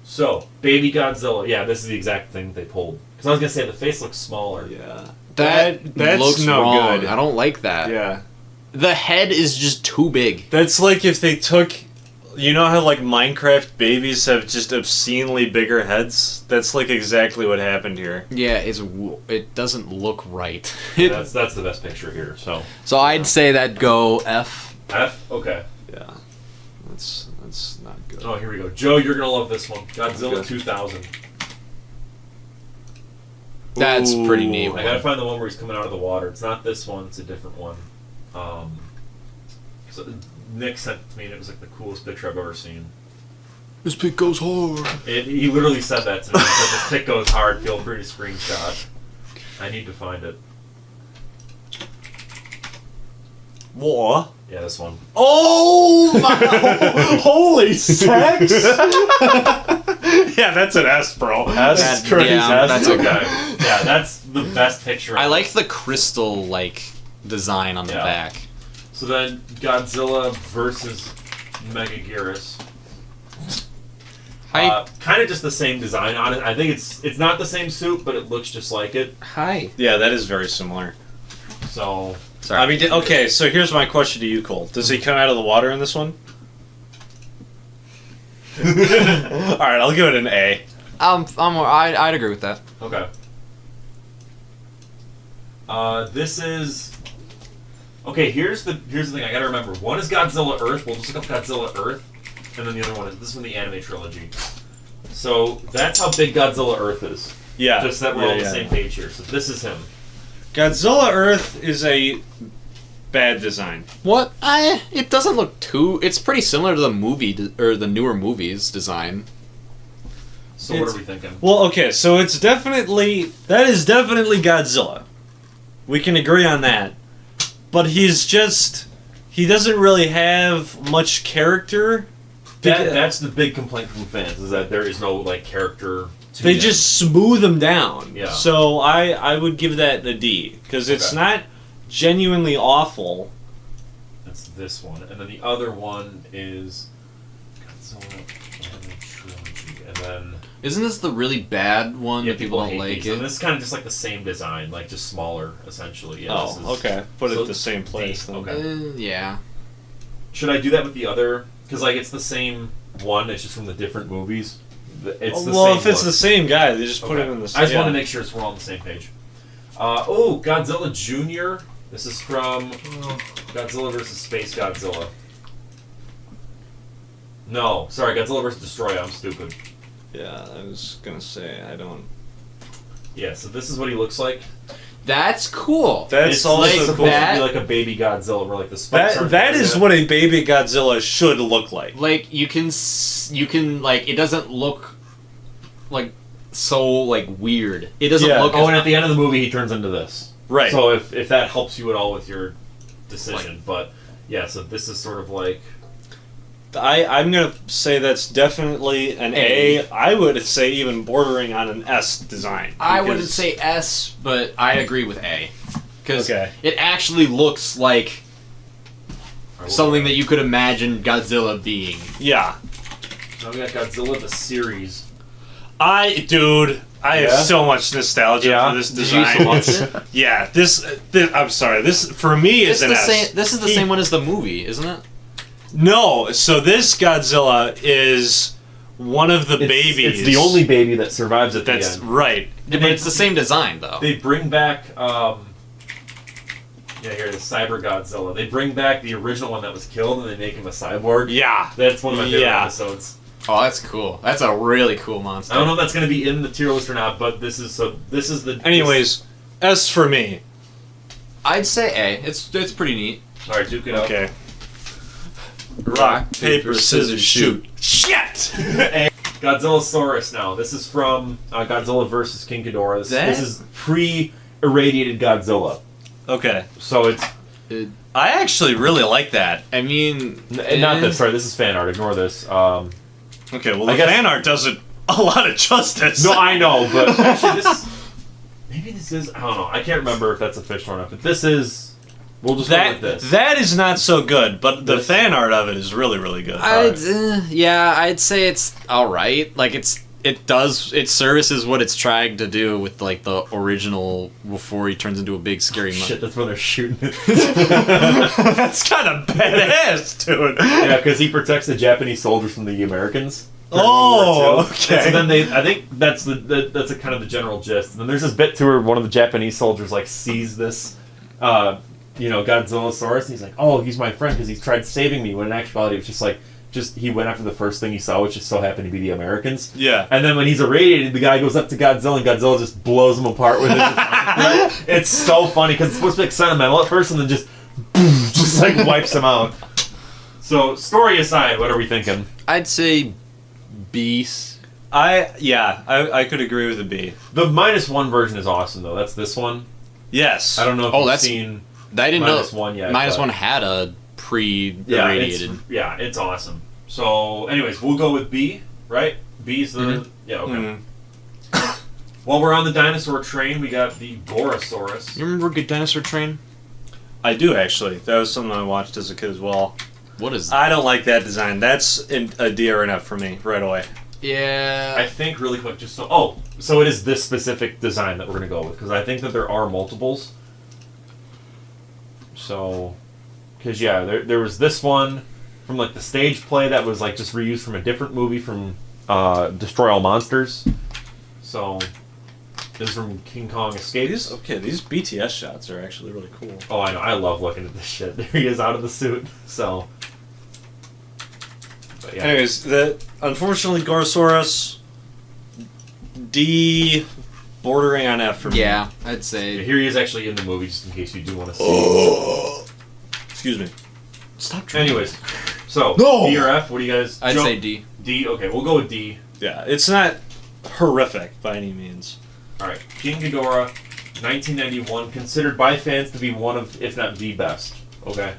So, baby Godzilla. Yeah, this is the exact thing they pulled. Because I was gonna say, the face looks smaller. Yeah. That That's looks no wrong. good. I don't like that. Yeah. The head is just too big. That's like if they took... You know how, like, Minecraft babies have just obscenely bigger heads? That's, like, exactly what happened here. Yeah, it doesn't look right. That's the best picture here, so... So I'd say that go F. F? Okay. Yeah. That's not good. Oh, here we go. Joe, you're gonna love this one. Godzilla Okay. 2000. That's pretty neat. I gotta find the one where he's coming out of the water. It's not this one. It's a different one. So Nick sent it to me, and it was like the coolest picture I've ever seen. This pick goes hard. He literally said that to me. He said, this pick goes hard. Feel free to screenshot. I need to find it. What? Yeah, this one. Oh my! Holy sex! Yeah, that's an S, bro. That's crazy. Yeah, that's Okay. Yeah, that's the best picture. I like the crystal design on the Yeah. back. So then, Godzilla versus Megaguirus. Kind of just the same design on it. I think it's not the same suit, but it looks just like it. Hi. Yeah, that is very similar. So, Sorry. I mean, okay, so here's my question to you, Cole. Does he come out of the water in this one? Alright, I'll give it an A. I'd agree with that. okay. This is. Okay, here's the thing I gotta remember. One is Godzilla Earth. We'll just look up Godzilla Earth, and then the other one is this one, the anime trilogy. So that's how big Godzilla Earth is. Yeah. Just that we're all on the same page here. So this is him. Godzilla Earth is a bad design. What? It doesn't look too. It's pretty similar to the movie or the newer movies design. So what are we thinking? Well, okay, so that is definitely Godzilla. We can agree on that. But he doesn't really have much character. That's the big complaint from fans, is that there is no character to They him. just smooth him down. Yeah. So I would give that a D. Because it's not genuinely awful. That's this one. And then the other one is Godzilla Anime Trilogy. And then Isn't this the really bad one that people don't hate like these. it? And this is kind of just like the same design, just smaller, essentially. Yeah, this is, okay. Put it so at the same place then. okay. Yeah. Should I do that with the other? Because it's the same one, it's just from the different movies. It's the same if it's look. the same guy, they just put Okay. him in the same. I just wanted to make sure we're all on the same page. Godzilla Junior. This is from Godzilla vs. Space Godzilla. No, sorry, Godzilla vs. Destoroyah. I'm stupid. Yeah, I was gonna say I don't. Yeah, so this is what he looks like. That's cool. That's It's also supposed cool. to be like a baby Godzilla, where the spikes aren't That there is yet. what a baby Godzilla should look like. You can it doesn't look so weird. It doesn't look. Oh, and at the end of the movie, he turns into this. Right. So if that helps you at all with your decision, but yeah, so this is sort of I'm gonna say that's definitely an A. I would say even bordering on an S design. I wouldn't because- say S, but I agree with A, because Okay. it actually looks like something that you could imagine Godzilla being. Yeah. Now we got Godzilla the series. I Yeah? have so much nostalgia Yeah? for this Did you design. used to watch it? Yeah, this I'm sorry. This for me is an S. This is the same one as the movie, isn't it? No, so this Godzilla is one of the babies. It's the only baby that survives at That's the end. right. But it's the same design, though. They bring back, here, the Cyber Godzilla. They bring back the original one that was killed, and they make him a cyborg. Yeah. That's one of my favorite Yeah. episodes. Oh, that's cool. That's a really cool monster. I don't know if that's going to be in the tier list or not, but this is the... Anyways, S for me. I'd say A. It's pretty neat. Alright, duke it up. Okay. Rock, paper, scissors, shoot. Shit! Godzillasaurus now. This is from Godzilla vs. King Ghidorah. That- This is pre-irradiated Godzilla. Okay. So it's... I actually really like that. I mean... Not this, sorry, this is fan art. Ignore this. Okay, well, I the guess- fan art does it a lot of justice. No, I know, but actually this... Maybe this is... I don't know. I can't remember if that's official or not, but this is... We'll just go with this. That is not so good, but the This- fan art of it is really, really good. I'd say it's alright. It services what it's trying to do with the original before he turns into a big scary Shit, that's where they're shooting it. That's kind of badass, dude. Yeah, because he protects the Japanese soldiers from the Americans. during Oh, World War II. okay. And so then I think that's that's kind of the general gist. And then there's this bit to where one of the Japanese soldiers sees this, Godzillasaurus, and he's like, "Oh, he's my friend because he's tried saving me." When in actuality, it was just just he went after the first thing he saw, which just so happened to be the Americans. Yeah. And then when he's irradiated, the guy goes up to Godzilla, and Godzilla just blows him apart with his. It's so funny because it's supposed to be like sentimental at first, and then just like wipes him out. So story aside, what are we thinking? I'd say B. I could agree with a B. The -1 version is awesome though. That's this one. Yes. I don't know if you've seen I didn't know -1 yet. -1 had a pre-irradiated. Yeah, it's awesome. So, anyways, we'll go with B, right? B's the yeah. Okay. While we're on the dinosaur train, we got the Gorasaurus. You remember Good Dinosaur Train? I do actually. That was something I watched as a kid as well. What is? I don't like that design. That's a D or an F for me right away. Yeah. I think really quick, just so it is this specific design that we're gonna go with because I think that there are multiples. So, because there was this one from like the stage play that was like just reused from a different movie from Destroy All Monsters. So, this is from King Kong Escapes. These BTS shots are actually really cool. Oh, I know. I love looking at this shit. There he is out of the suit. So, but yeah. Anyways, unfortunately Gorosaurus D bordering on F for me. Yeah, I'd say. Here he is actually in the movie, just in case you do want to see. Excuse me. Stop trying. Anyways, so No! D or F? What do you guys? I'd say D. D. Okay, we'll go with D. Yeah, it's not horrific by any means. All right, King Ghidorah, 1991, considered by fans to be one of, if not the best. Okay.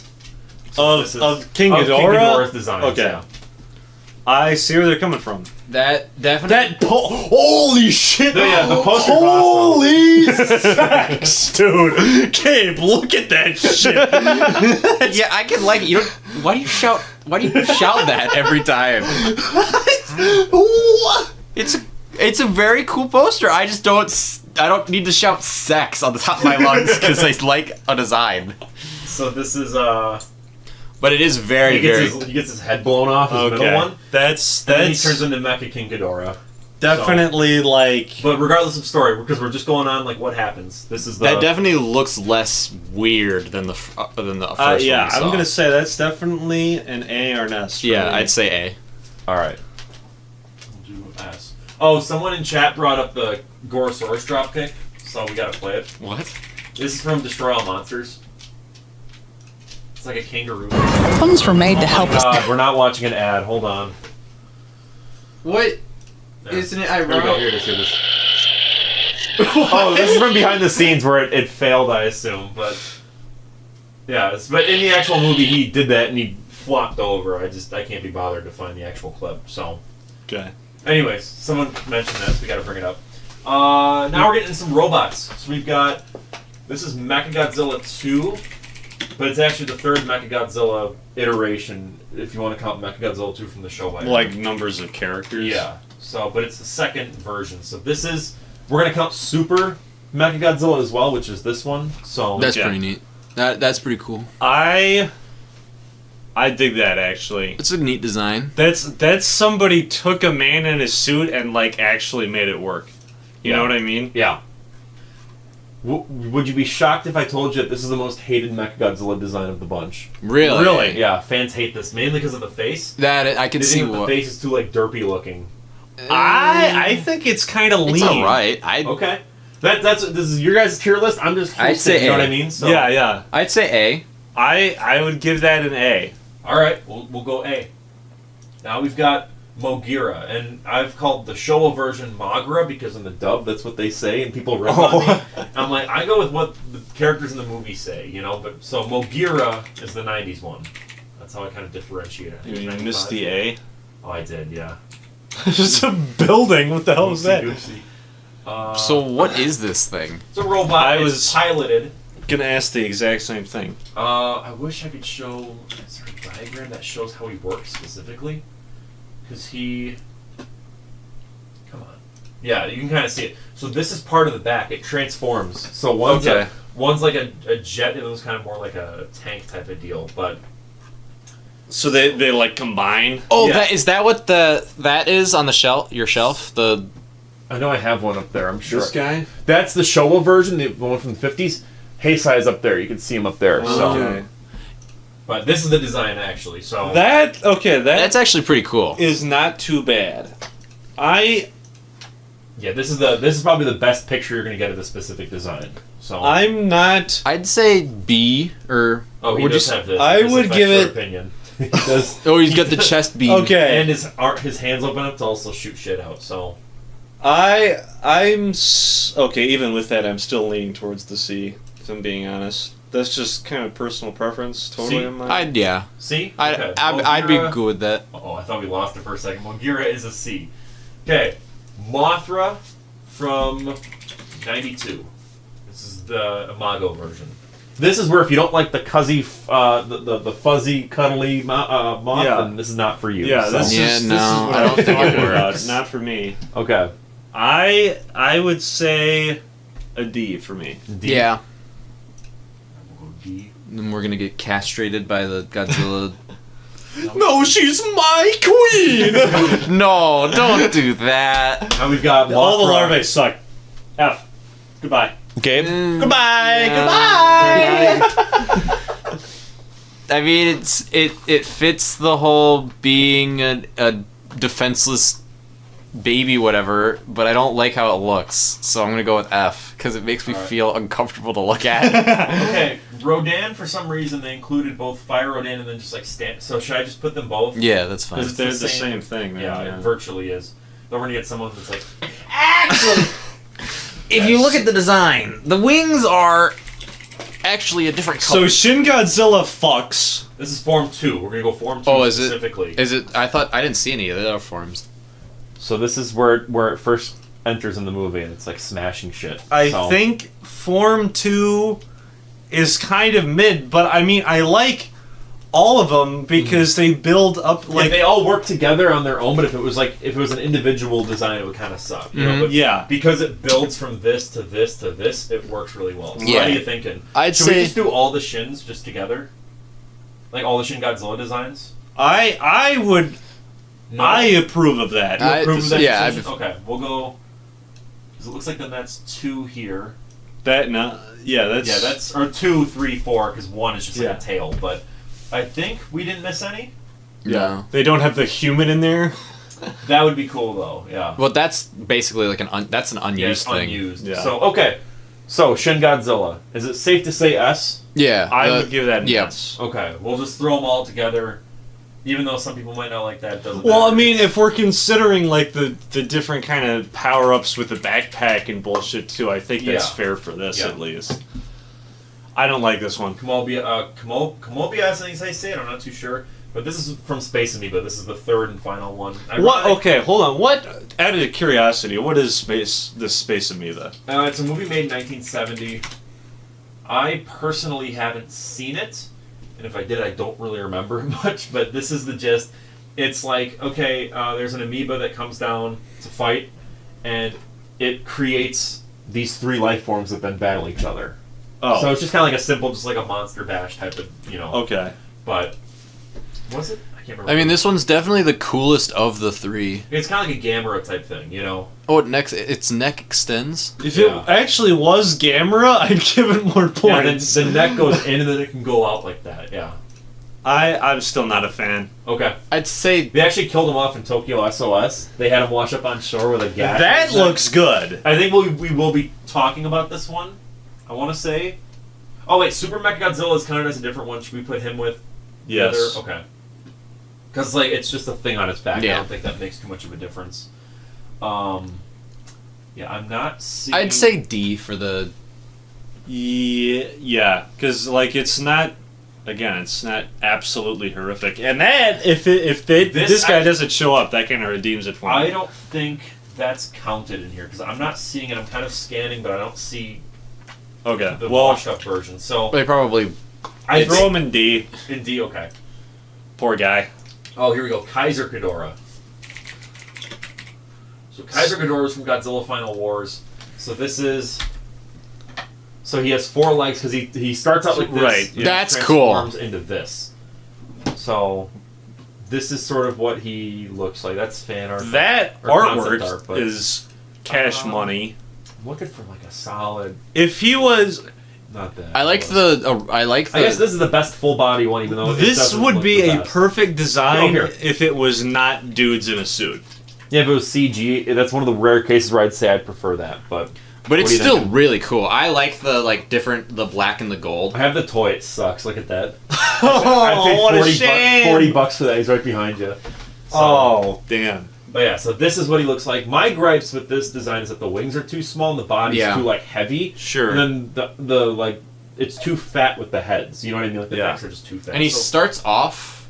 So this is- Of King Ghidorah? King Ghidorah's designs. Okay. Yeah. I see where they're coming from. That definitely. Holy shit! No, yeah, the poster Holy sex, dude! Gabe, look at that shit. Yeah, I can like it. You don't. Why do you shout? Why do you shout that every time? What? It's a very cool poster. I just don't. I don't need to shout sex on the top of my lungs because I like a design. So this is But it is very he gets his head blown off. His middle one. That's And then he turns into Mecha King Ghidorah. definitely like. But regardless of story, because we're just going on like what happens. This is the that definitely looks less weird than the first one. Yeah, we saw. I'm gonna say that's definitely an A or an S. For Yeah, me. I'd say A. All right. We'll do S. Oh, someone in chat brought up the Gorosaurus dropkick, so we gotta play it. What? This is from Destroy All Monsters. It's like a kangaroo. Weapons were made to help us. God, we're not watching an ad. Hold on. What? Yeah. Isn't it Here we go. ironic? Here it is. Here it is. Oh, this is from behind the scenes where it failed, I assume. But yeah, but in the actual movie, he did that and he flopped over. I can't be bothered to find the actual clip. So, Okay. anyways, someone mentioned this. We got to bring it up. Now we're getting into some robots. So we've got this is Mecha Godzilla 2, but it's actually the third Mecha Godzilla iteration, if you want to count Mecha Godzilla 2 from the show. Like numbers of characters. Yeah. So, but it's the second version. So this is we're gonna count Super Mecha Godzilla as well, which is this one. So That's Yeah. pretty neat. That's pretty cool. I dig that actually. It's a neat design. That's somebody took a man in a suit and like actually made it work. You know what I mean? yeah. Would you be shocked if I told you that this is the most hated Mecha Godzilla design of the bunch? Really? Really? Yeah, fans hate this mainly because of the face. That I can They see think that the what. face is too like derpy looking. I think it's kind of lean. It's alright. Okay. This is your guys' tier list. I'm just I'd say you know A. what I mean? So Yeah. I'd say A. I would give that an A. all right, we'll go A. Now we've got Mogira, and I've called the Showa version Mogra because in the dub that's what they say, and people rip on me. I'm like, I go with what the characters in the movie say, you know. But so Mogira is the '90s one. That's how I kind of differentiate it. You missed the A. Oh, I did, yeah. Just a building. What the hell is that? Oopsie. So what is this thing? It's a robot. I It's was- piloted. Gonna ask the exact same thing. I wish I could show. Is there a diagram that shows how he works specifically? Because he. Come on. Yeah, you can kind of see it. So this is part of the back. It transforms. So one's Okay. one's like a jet, and one's kind of more like a tank type of deal. But So they like combine. Oh, Yeah. is that what that is on the shelf? Your shelf? The I know I have one up there. I'm sure. This guy. That's the Showa version, the one from the 50s. Heisai is up there. You can see him up there. So. Okay. But this is the design actually. So That's actually pretty cool. is not too bad. this is probably the best picture you're gonna get of the specific design. So I'm not. I'd say B or. he does have this. I This would affects give your it- opinion. He does. Oh, he's got the chest beam. Okay. And his hands open up to also shoot shit out. So Okay, even with that, I'm still leaning towards the C, if I'm being honest. That's just kind of personal preference, totally C? in my... I'd C. I'd be good with that. Oh, I thought we lost it for a second. Ghidorah is a C. Okay, Mothra from '92. This is the Imago version. This is where if you don't like the the fuzzy, cuddly moth, then this is not for you. Yeah, so. this is what I don't think it talking about. works. Not for me. Okay. I would say a D for me. D. Yeah. D. Then we're gonna get castrated by the Godzilla. No, she's my queen! No, don't do that. And we've got All the Mothra. larvae suck. F. Goodbye. Okay. Goodbye! Goodbye! I mean, it fits the whole being a defenseless baby, whatever. But I don't like how it looks, so I'm gonna go with F because it makes me feel uncomfortable to look at. Okay. Rodan, for some reason, they included both Fire Rodan and then just like So should I just put them both? Yeah, that's fine. It's They're the same thing, man. Yeah, Yeah. it virtually is. Then we're gonna get someone that's like. If you look at the design, the wings are actually a different color. So Shin Godzilla fucks. This is Form 2. We're gonna go Form 2 Oh, is it? specifically. Is it? I thought I didn't see any of the other forms. So this is where it first enters in the movie, and it's like smashing shit. I So- think Form 2 is kind of mid, but I mean, I like all of them because they build up like like... they all work together on their own. But if it was an individual design, it would kind of suck. You know? But Yeah. because it builds from this to this to this, it works really well. So Yeah. what are you thinking? I'd Should say- we just do all the Shins just together, like all the Shin Godzilla designs? I would... No. I approve of that. I- Approve of that yeah, decision? Okay, we'll go. Because it looks like then that's 2 here. That, no, yeah, that's... Yeah, that's or 2, 3, 4. Because 1 is just like Yeah. a tail. But I think we didn't miss any. No. They don't have the human in there. That would be cool though. Yeah. Well, that's basically like that's an Yeah, unused it's thing. unused. Yeah. So okay. So Shin Godzilla. Is it safe to say S? Yeah, I would give that an yeah. S. Okay. We'll just throw them all together. Even though some people might not like that, it doesn't Well, matter. I mean, if we're considering like the different kind of power-ups with the backpack and bullshit too, I think that's Yeah. fair for this Yeah. at least. I don't like this one. Kamobia, I think I say it. I'm not too sure. But this is from Space Amoeba. This is the third and final one. What? Okay, hold on. What? Out of curiosity, what is Space Amoeba? It's a movie made in 1970. I personally haven't seen it, and if I did, I don't really remember much. But this is the gist. It's like, okay, there's an amoeba that comes down to fight, and it creates these 3 life forms that then battle each other. Oh, So it's just kind of like a simple, just like a monster bash type of, okay. But was it? I can't remember. I mean, this one's definitely the coolest of the 3. It's kind of like a Gamera type thing, Oh, its neck extends. If Yeah. it actually was Gamera, I'd give it more Yeah, and then points. the neck goes in and then it can go out like that, yeah. I'm still not a fan. Okay. I'd say They actually killed him off in Tokyo SOS. They had him wash up on shore with a gash. That on his neck. looks good. I think we will be talking about this one. I want to say... Oh, wait, Super Mecha Godzilla is counted as a different one. Should we put him with the Yes. other? Okay. Because, like, it's just a thing on its back. I Yeah. don't think that makes too much of a difference. Yeah, I'm not seeing... I'd say D for the. Yeah, because like it's not. Again, it's not absolutely horrific, and that if this guy doesn't show up, that kind of redeems it for me. I don't think that's counted in here, because I'm not seeing it. I'm kind of scanning, but I don't see Okay, the well, washed up version. So They probably. I throw him in D. in D, okay. Poor guy. Oh, here we go. Kaiser Ghidorah. So Kaiser Ghidorah is from Godzilla Final Wars. So this is... So he has 4 legs, because he starts out like this. Right, and yeah. That's cool. transforms into this. So this is sort of what he looks like. That's fan art. That Or concept art, artwork but- is cash money. I'm looking for like a solid... If he was, Not that. I like the. I guess this is the best full body one, even though This would be a perfect design here. if it was not dudes in a suit. Yeah, if it was CG, that's one of the rare cases where I'd say I'd prefer that. But But what it's do you still think? really cool. I like the black and the gold. I have the toy. It sucks. Look at that. Oh, I paid what a 40 shame! $40 for that. He's right behind you. So, Oh, damn. But yeah, so this is what he looks like. My gripes with this design is that the wings are too small and the body's Yeah. too like heavy. Sure. And then the like it's too fat with the heads. You know what I mean? Like the Yeah. necks are just too fat. And he So- starts off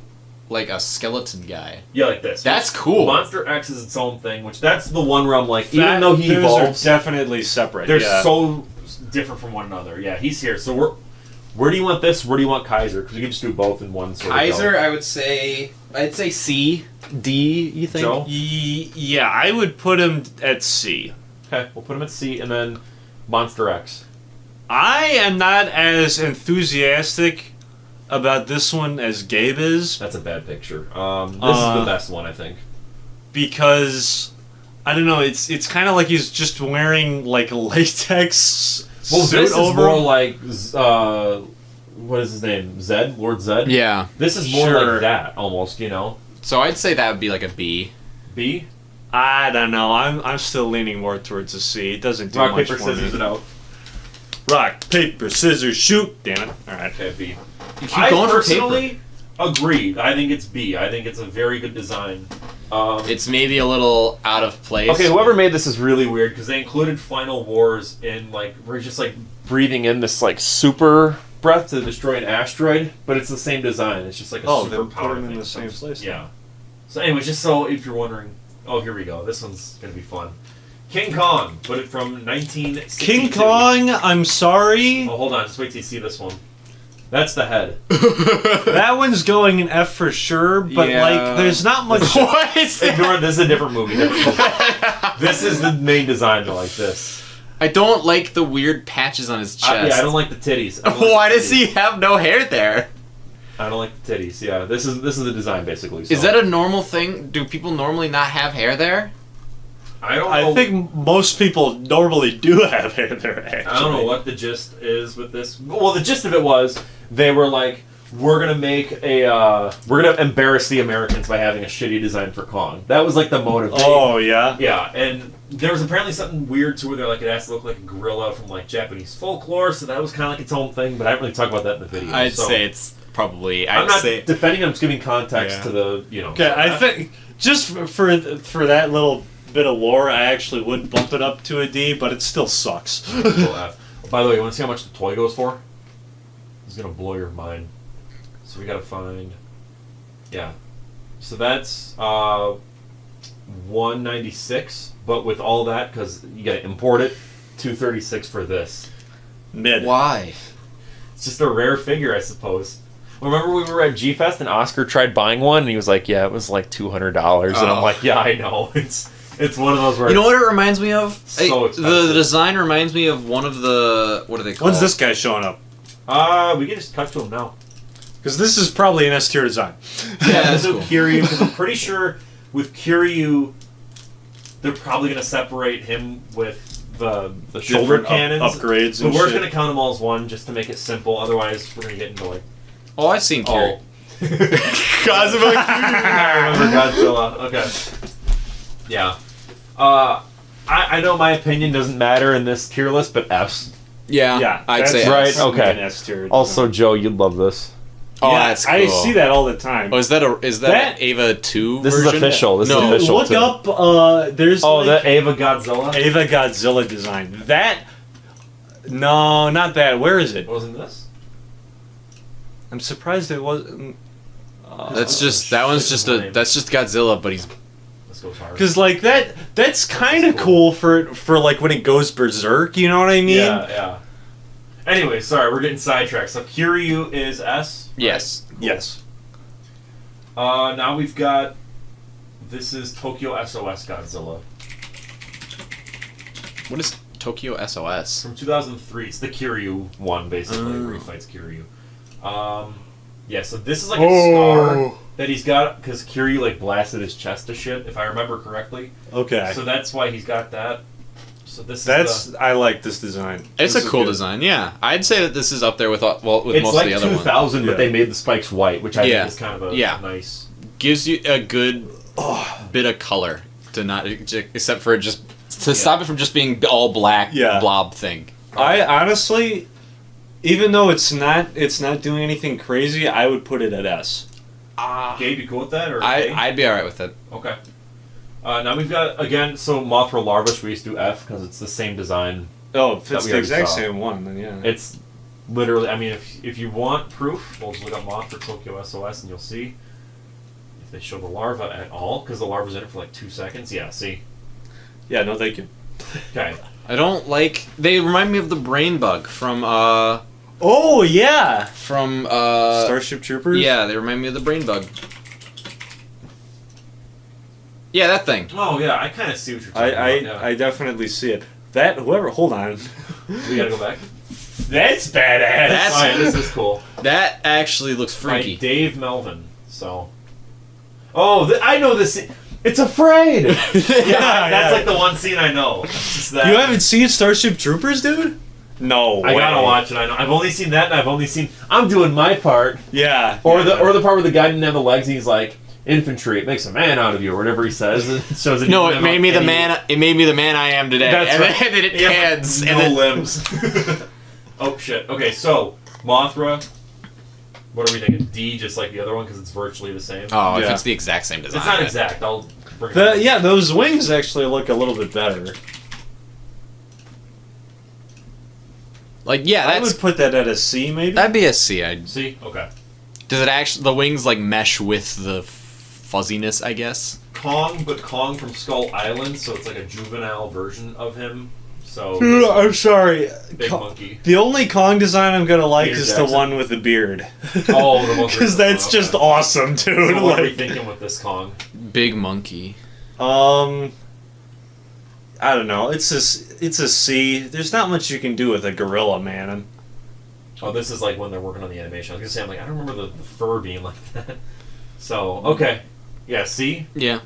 like a skeleton guy. yeah, like this. That's cool. Monster X is its own thing, which that's the one where I'm like, even though he Those evolves, are definitely separate. they're yeah. so different from one another. Yeah, he's here. So where do you want this? Where do you want Kaiser? Because we can just do both in one. Sort Kaiser, of I'd say C, D. You think? Joe? Yeah, I would put him at C. Okay, we'll put him at C, and then Monster X. I am not as enthusiastic about this one as Gabe is That's a bad picture. This is the best one, I think. because I don't know. It's kind of like he's just wearing like a latex Well, suit this is over more him. like what is his name? Zed, Lord Zed. Yeah. This is more Sure. like that almost. You know. So I'd say that would be like a B. B. I don't know. I'm still leaning more towards a C. It doesn't do Rock much paper for scissors me. it out. Rock paper scissors shoot. Damn it! All right. Okay, B. You keep I going for personally agree. I think it's B. I think it's a very good design. It's maybe a little out of place. Okay, whoever made this is really weird because they included Final Wars in like we're just like breathing in this like super breath to destroy an asteroid, but it's the same design. It's just like a Oh, super then put power them in thing. the same place. Yeah. So anyway, just so if you're wondering, oh here we go. This one's gonna be fun. King Kong, put it from 1962. King Kong. I'm sorry. Oh, hold on. Just wait till you see this one. That's the head. That one's going an F for sure, but Yeah. like, there's not much. What is that? Ignore it. This is a different movie. This is the main design though, like this. I don't like the weird patches on his chest. Yeah, I don't like the titties. I don't like Why the does he titties. have no hair there? I don't like the titties. Yeah, this is the design basically. So. Is that a normal thing? Do people normally not have hair there? I don't know. I think most people normally do have hair there. Actually, I don't know what the gist is with this. Well, the gist of it was they were like, we're gonna make we're gonna embarrass the Americans by having a shitty design for Kong. That was like the motive. Oh yeah. Yeah, and there was apparently something weird to where they're like it has to look like a gorilla from like Japanese folklore, so that was kind of like its own thing. But I didn't really talk about that in the video. I'd so say it's probably. I'm I'd not say defending. I'm just giving context Yeah. to the Okay, I think just for that little bit of lore, I actually would bump it up to a D, but it still sucks. Little F. By the way, you want to see how much the toy goes for? It's gonna blow your mind. So we gotta find. Yeah. So that's $196, but with all that, because you gotta import it, $236 for this. Mid. why? It's just a rare figure, I suppose. Remember we were at G Fest and Oscar tried buying one, and he was like, "Yeah, it was like $200," and Oh. I'm like, "Yeah, I know." It's one of those where You know what it reminds me of? So expensive. The design reminds me of one of the what are they called? When's this guy showing up? we can just cut to him now. Because this is probably an S tier design. Yeah, that's so cool. Kiryu, because I'm pretty sure with Kiryu, they're probably going to separate him with the shoulder Different cannons. upgrades But and we're shit. going to count them all as one just to make it simple. Otherwise, we're going to get into like Oh, I've seen Kiri. I remember Godzilla. Okay. Yeah. I know my opinion doesn't matter in this tier list, but F's. Yeah, Yeah, I'd that's say right. S. Okay. An S tier. Also, Joe, you'd love this. Oh, yeah, that's cool. I see that all the time. Oh, is that an Ava 2 This is version? official. This is no. official. Look too. up. There's Oh, like the Ava Godzilla. Ava Godzilla design. That. No, not that. Where is it? Wasn't this? I'm surprised it was. That's just that one's just a that's just Godzilla, but he's This goes hard. Because like that's kind of cool for like when it goes berserk. You know what I mean? Yeah. Anyway, sorry, we're getting sidetracked. So Kiryu is S. right? yes. Yes. Now we've got. This is Tokyo SOS Godzilla What is Tokyo SOS? from 2003. It's the Kiryu one, basically, where he fights Kiryu. Yeah, so this is like a scar that he's got because Kiryu like blasted his chest to shit, if I remember correctly. Okay. So that's why he's got that. So this That's I like this design. It's This a is cool good. design, yeah. I'd say that this is up there with it's most like of the other ones. 2000, but Yeah. they made the spikes white, which I Yeah. think is kind of a Yeah. nice. Gives you a good bit of color to not, except for just to stop it from just being all black blob thing. I honestly, even though it's not doing anything crazy, I would put it at S. Gabe, you cool with that? Or I'd be alright with it. Okay. Now we've got, again, so Mothra larva, should we just do F? Because it's the same design. Oh, if it's we the already exact saw. same one, then yeah. It's literally, I mean, if you want proof, we'll just look up Mothra Tokyo SOS and you'll see if they show the larva at all, because the larva's in it for like 2 seconds. Yeah, see? Yeah, no thank you. Okay. I don't like. They remind me of the brain bug from Oh, yeah! from Starship Troopers? Yeah, they remind me of the brain bug. Yeah, that thing. Oh, yeah, I kind of see what you're talking about. Yeah. I definitely see it. Hold on. We gotta go back. That's badass! That's- Alright, this is cool. That actually looks freaky. By Dave Melvin, so... Oh, I know this scene. It's afraid! That's like the one scene I know. It's just that. You haven't seen Starship Troopers, dude? No I way. gotta watch it. I know. I've only seen that, and I've only seen. I'm doing my part. Yeah. Or the part where the guy didn't have the legs, and he's like, "Infantry, it makes a man out of you," or whatever he says. It shows that he No, didn't it have made me the any- man. It made me the man I am today. That's and right. then, and then it He has, pans. like, and no then, limbs. Oh shit. Okay, so Mothra. What are we thinking? D, just like the other one, because it's virtually the same. oh, if Yeah. it's the exact same design. It's not exact. I'll bring it up. Yeah, those wings actually look a little bit better. Like, yeah, I that's would put that at a C, maybe? that'd be a C. I'd, See? Okay. does it actually the wings like mesh with the fuzziness? I guess. Kong, but Kong from Skull Island, so it's like a juvenile version of him. So I'm sorry. big monkey. The only Kong design I'm gonna like Peter is Jackson? the one with the beard. Oh, the one with Because the- that's okay. just awesome, dude. So what are we Like, thinking with this Kong? Big monkey. I don't know. It's a C. There's not much you can do with a gorilla, man. Oh, this is like when they're working on the animation. I was gonna say, I'm like, I don't remember the fur being like that. So okay, yeah, C. Yeah.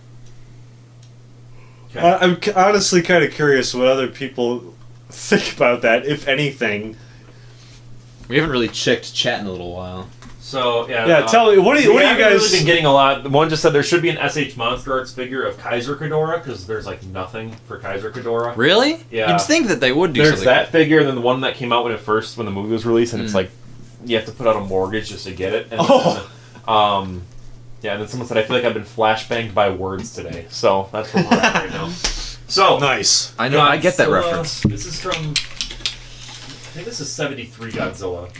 Okay. I'm honestly kind of curious what other people think about that, if anything. We haven't really checked chat in a little while. So yeah. Yeah, tell me, what do you haven't guys? really been getting a lot. One just said there should be an SH Monster Arts figure of Kaiser Ghidorah because there's like nothing for Kaiser Ghidorah. Really? Yeah. You'd think that they would do There's something. that figure, and then the one that came out when the movie was released, and it's like you have to put out a mortgage just to get it. And then, yeah, and then someone said, I feel like I've been flashbanged by words today. So that's where we're at right now. So Nice. I know. I get that Godzilla- reference. This is from, I think this is 73 Godzilla.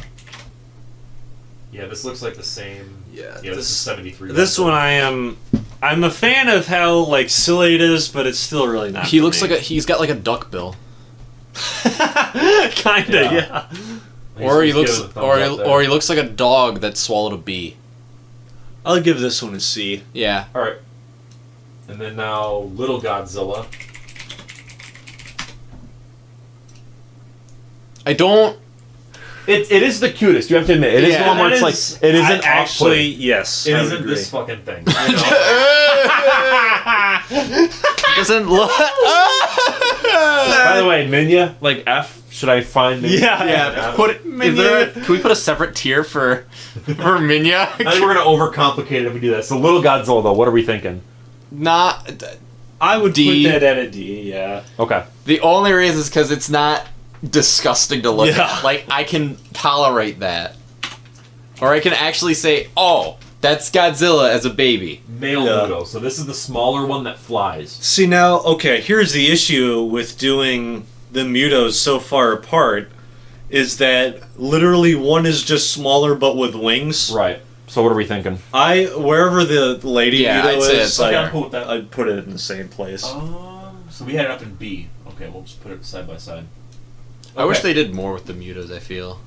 Yeah, this looks like the same. Yeah, Yeah, this is 73. This Godzilla. one I'm a fan of how like silly it is, but it's still really not. He for looks me. like he's got like a duck bill. Kinda, Yeah. yeah. Or he He's looks, giving a thumbs up there. or he looks like a dog that swallowed a bee. I'll give this one a C. Yeah. All right. And then now Little Godzilla. I don't. It is the cutest. You have to admit, it is Yeah, the one where That it's is- like it isn't actually off-putting. yes. It I would isn't agree. this fucking thing. You know? Doesn't look. By the way, Minya, like F. Should I find? Minya? Yeah. Put it. Is there? Can we put a separate tier for Minya? I think we're gonna overcomplicate it if we do that. So Little Godzilla, though, what are we thinking? Not. I would D. put that at a D. Yeah. Okay. The only reason is because it's not disgusting to look Yeah. at. Like, I can tolerate that. Or I can actually say, oh, that's Godzilla as a baby. Male Yeah. Muto. So this is the smaller one that flies. See now, okay. Here's the issue with doing the Mutos so far apart, is that literally one is just smaller but with wings. Right. So what are we thinking? Wherever the lady Yeah, Muto I'd say is, it's Okay, like, I'm cool with that. I'd put it in the same place. So we had it up in B. Okay, we'll just put it side by side. I wish Okay. they did more with the Mutos, I feel.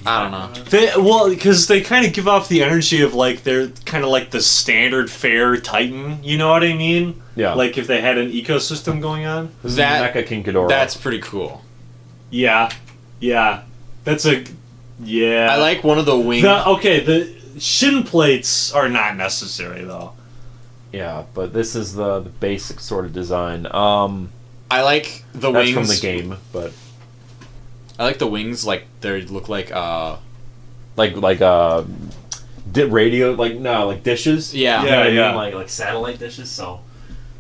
I don't know. Because they kind of give off the energy of like they're kind of like the standard fair Titan. You know what I mean? Yeah. Like if they had an ecosystem going on. This is That- Mecha King Ghidorah. That's pretty cool. Yeah, yeah. That's a yeah. I like one of the wings. The shin plates are not necessary though. yeah, but this is the basic sort of design. I like the That's wings from the game, but I like the wings. Like they look like radio, like dishes. Yeah. You know what I Yeah. mean? Like satellite dishes. So, all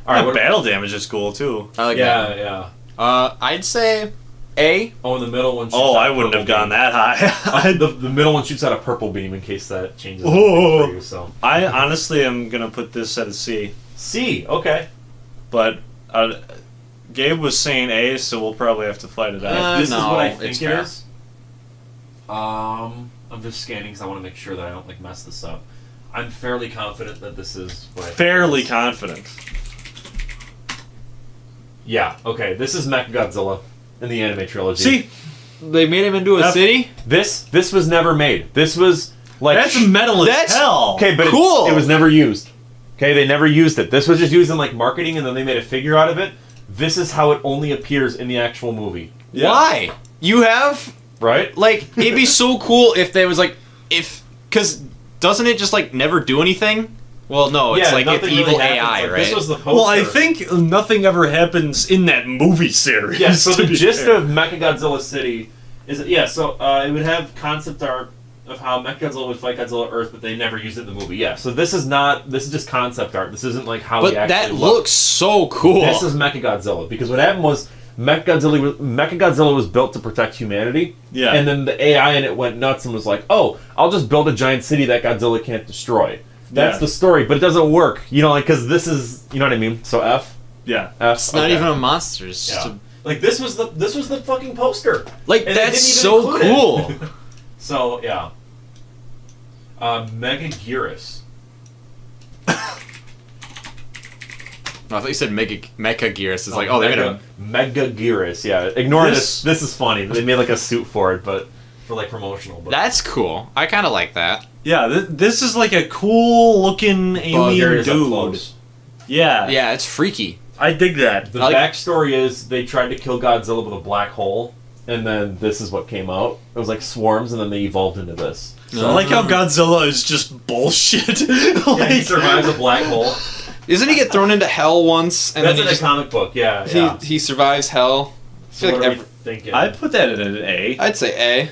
Alright, right. battle damage is cool too. I like that. Yeah. I'd say A. Oh, and the middle one. Shoots Oh, out I a wouldn't have purple gone beam. that high. The middle one shoots out a purple beam in case that changes Ooh. anything for you. So I honestly am gonna put this at a C, C. Okay. but Gabe was saying A, so we'll probably have to fight it out. This is no, what I it's think it fair. is. I'm just scanning because I want to make sure that I don't mess this up. I'm fairly confident that this is what I think Fairly it is. confident. Yeah. Okay. This is Mecha Godzilla in the anime trilogy. See, They made him into a That's- city. This was never made. This was like that's metal as That's- hell. okay, but Cool. it was never used. Okay, they never used it. This was just used in like marketing, and then they made a figure out of it. This is how it only appears in the actual movie, Yeah. Why? You have right? like it'd be so cool if there was because doesn't it just like never do anything? Well, no, it's like it's nothing evil really happens. AI, Like, right? This was the poster. Well, I think nothing ever happens in that movie series. Yeah, so to the be gist fair. of Mecha Godzilla City is it would have concept art of how Mecha Godzilla would fight Godzilla Earth, but they never used it in the movie. Yeah, so this is just concept art. This isn't like how but he actually that looked. looks so cool. This is Mecha Godzilla because what happened was Mecha Godzilla was built to protect humanity. Yeah. And then the AI in it went nuts and was like, "Oh, I'll just build a giant city that Godzilla can't destroy." That's Yeah. the story, but it doesn't work. You know, like because this is, you know what I mean. So F. Yeah. F. It's not okay. even a monster. It's just Yeah. Like this was the fucking poster. like And they that's didn't even so include it. cool. So yeah. Mecha Ghidorah. I thought you said Mecha Ghidorah. It's like, oh, they made a Mecha Ghidorah. Yeah, ignore This- this. This is funny. They made like a suit for it, but for like promotional. But That's cool. I kind of like that. Yeah, this is like a cool looking Here alien it is up dude. close. Yeah. Yeah, it's freaky. I dig that. The I like- backstory is they tried to kill Godzilla with a black hole, and then this is what came out. It was like swarms, and then they evolved into this. I like how Godzilla is just bullshit. Yeah, he survives a black hole. Doesn't he get thrown into hell once and That's then in he a comic book. Yeah, he, yeah. he survives hell? I So feel what like are we thinking? I put that at an A. I'd say A.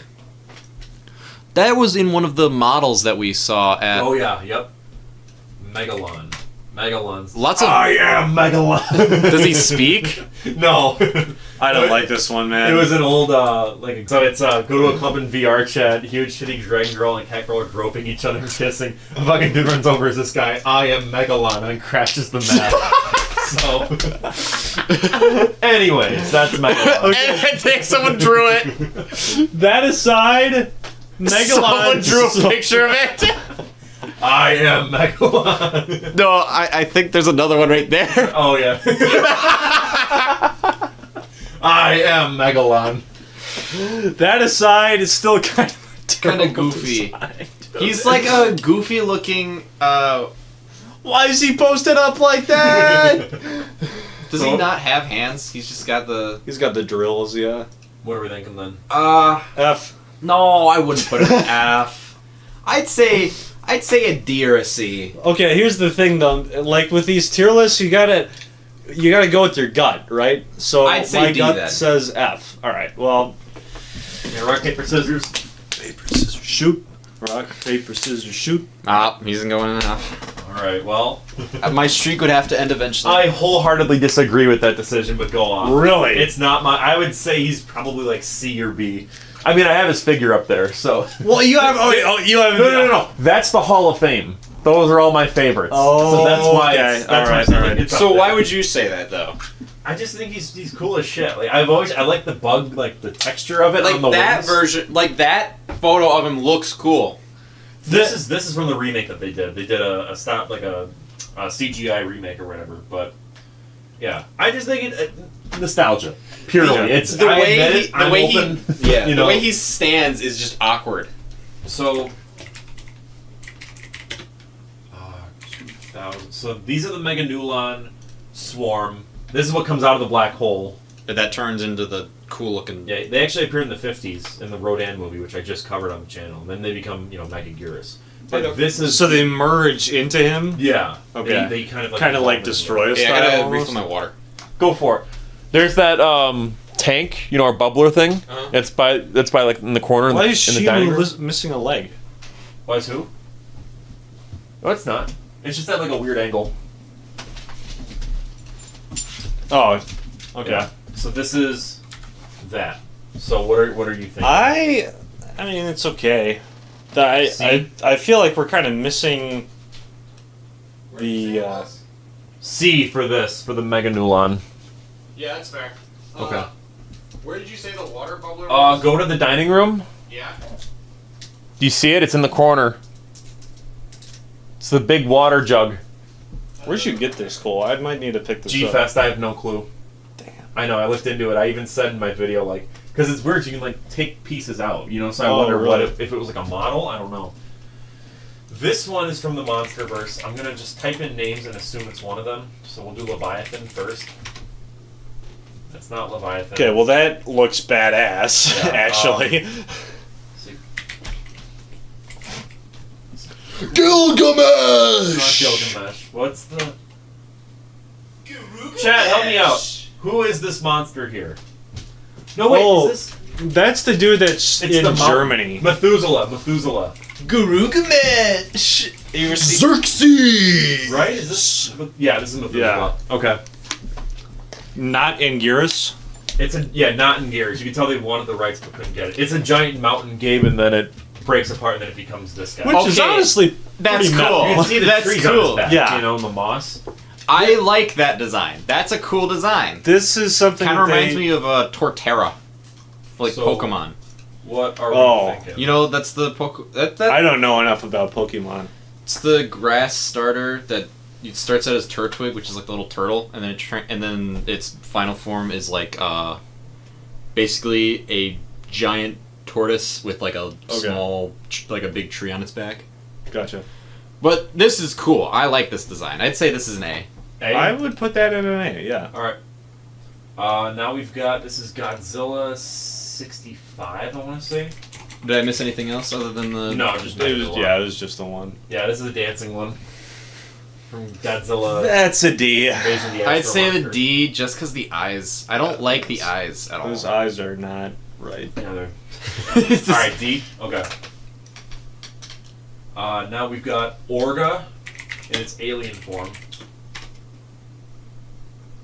That was in one of the models that we saw at. Oh yeah, yep. Megalon. Megalon's. Lots of. I am Megalon. Does he speak? No. I don't like this one, man. It was an old, so it's, go to a club in VR chat, huge shitty dragon girl and cat girl are groping each other and kissing. A fucking dude runs over as this guy, I am Megalon, and then crashes the map. So, anyways, that's Megalon. And I think someone drew it. That aside, Someone Megalon. drew a picture of it. I am Megalon. No, I think there's another one right there. Oh, yeah. I am Megalon. That aside, it's still kind of Kind of goofy. He's like a goofy looking. Why is he posted up like that? Does he not have hands? He's just got the. He's got the drills, yeah. What are we thinking then? F. No, I wouldn't put it an F. I'd say a D or a C. Okay, here's the thing though. Like with these tier lists, you gotta go with your gut, right? So I'd say my D gut then. says F. All right. Well, Yeah, rock, paper, scissors. paper, scissors, shoot. Rock, paper, scissors, shoot. He isn't going in F. Alright, well. My streak would have to end eventually. I wholeheartly disagree with that decision, but go on. Really? It's not my. I would say he's probably like C or B. I mean, I have his figure up there, so. Well, you have. You have. No. That's the Hall of Fame. Those are all my favorites. Oh, so that's why. okay. That's why I'm Alright, saying, alright. it's up So there. why would you say that though? I just think he's cool as shit. Like I like the bug, like the texture of it on the Like that wings. version, like that photo of him looks cool. This is from the remake that they did. They did a CGI remake or whatever. But yeah, I just think it nostalgia purely. Yeah. It's The I way admit he, it, I'm open, you know. the way he stands is just awkward. So, 2000. So these are the Meganulon swarm. This is what comes out of the black hole. That turns into the cool looking. Yeah, they actually appeared in the 50s in the Rodan movie, which I just covered on the channel. And then they become, Mecha Ghidorah. But this is So they merge into him. yeah. Okay. They kind of Kind of like evolve into Destroyer Yeah, I style. gotta almost? refill my water. Go for it. There's that tank, our bubbler thing. Uh-huh. That's by like in the corner Why in is the dining room. Shimu missing a leg? Why is who? No, it's not. It's just at like a weird angle. Oh, okay. Yeah. So this is that. So what are you thinking? I mean, it's okay. I feel like we're kind of missing the. C for this, for the Mega Nulon. Yeah, that's fair. Okay. Where did you say the water bubbler was? Go to the dining room. Yeah. Do you see it? It's in the corner. It's the big water jug. Where'd you get this, Cole? I might need to pick this up. G-Fest, I have no clue. Damn. I know, I looked into it. I even said in my video, like, because it's weird, you can, like, take pieces out, so I wonder really? if it was, like, a model. I don't know. This one is from the Monsterverse. I'm going to just type in names and assume it's one of them. So we'll do Leviathan first. That's not Leviathan. Okay, well that looks badass, Yeah, actually. It's not Gilgamesh. What's the... Chat, help me out. Who is this monster here? No, wait, is this... That's the dude that's It's in the Germany. Methuselah. Gurugamesh. Xerxes! Right? Is this... Yeah, this is Methuselah. Yeah. Okay. Not Anguirus. It's not in Gears. You can tell they wanted the rights but couldn't get it. It's a giant mountain game, and then it breaks apart, and then it becomes this guy. Which is honestly That's pretty cool. You metal. can see the That's trees on cool. his back, Yeah. in the moss. I like that design. That's a cool design. This is something Kind of they- reminds me of Torterra, like So- Pokemon. What are Oh. we thinking? That's the I don't know enough about Pokemon. It's the grass starter that it starts out as Turtwig, which is like the little turtle, and then its final form is like basically a giant tortoise with like a small, like a big tree on its back. Gotcha. But this is cool. I like this design. I'd say this is an A. A? I would put that in an A, yeah. Alright. Now we've got... This is Godzilla 65, I want to say. Did I miss anything else other than the? No, just It was, one. yeah, it was just the one. Yeah, this is the dancing one. From Godzilla. That's a D. Invasion of the I'd Astro say the Monster. D just because the eyes. I don't like the eyes at all. Those eyes are not right. Yeah, they're... Alright, D. Okay. Now we've got Orga in its alien form.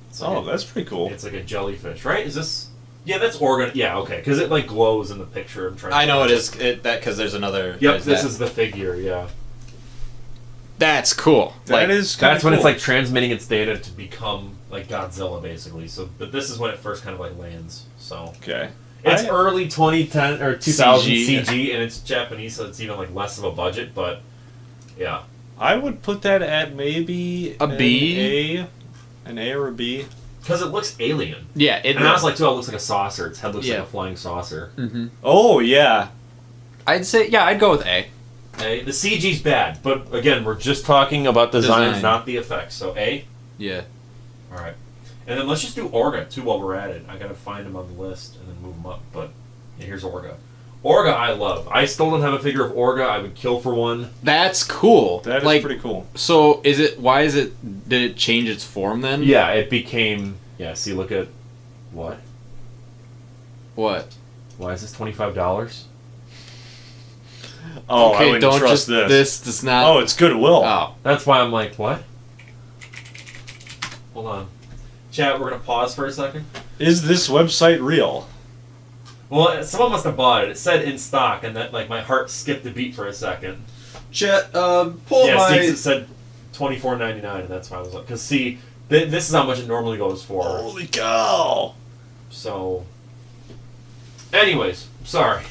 It's like That's pretty cool. It's like a jellyfish, right? Is this... Yeah, that's Orga. Yeah, okay. Because it, like, glows in the picture. I'm trying to... I know it is that because there's another. Yep, there's this that. is the figure, yeah. That's cool. That is kinda That's when it's, cool. like, transmitting its data to become, like, Godzilla, basically. So, but this is when it first kind of, like, lands, so... Okay. It's early 2010 or 2000 CG. CG, and it's Japanese, so it's even like less of a budget. But yeah, I would put that at maybe A B? an A or a B. because it looks alien. Yeah, it. And I was like, too, it looks like a saucer. Its head looks Yeah. like a flying saucer. Mm-hmm. Oh yeah, I'd say I'd go with A. A. The CG's bad, but again, we're just talking about designs, Design. not the effects. So A. Yeah. All right, and then let's just do Orga too while we're at it. I gotta find them on the list and then move them up. But yeah, here's Orga. Orga, I love. I still don't have a figure of Orga. I would kill for one. That's cool. that is like, pretty cool. So is it? Why is it? Did it change its form then? Yeah, it became. Yeah, see, look at what? What? Why is this $25? Oh, I okay, wouldn't don't trust just. this. This does not. Oh, it's Goodwill. Oh. That's why I'm like, what? Hold on. Chat, we're going to pause for a second. Is this website real? Well, someone must have bought it. It said in stock, and that, like, my heart skipped a beat for a second. Chat, pull Yeah, my... it said $24.99, and that's why I was like, because see, this is how much it normally goes for. Holy cow! So, anyways, sorry.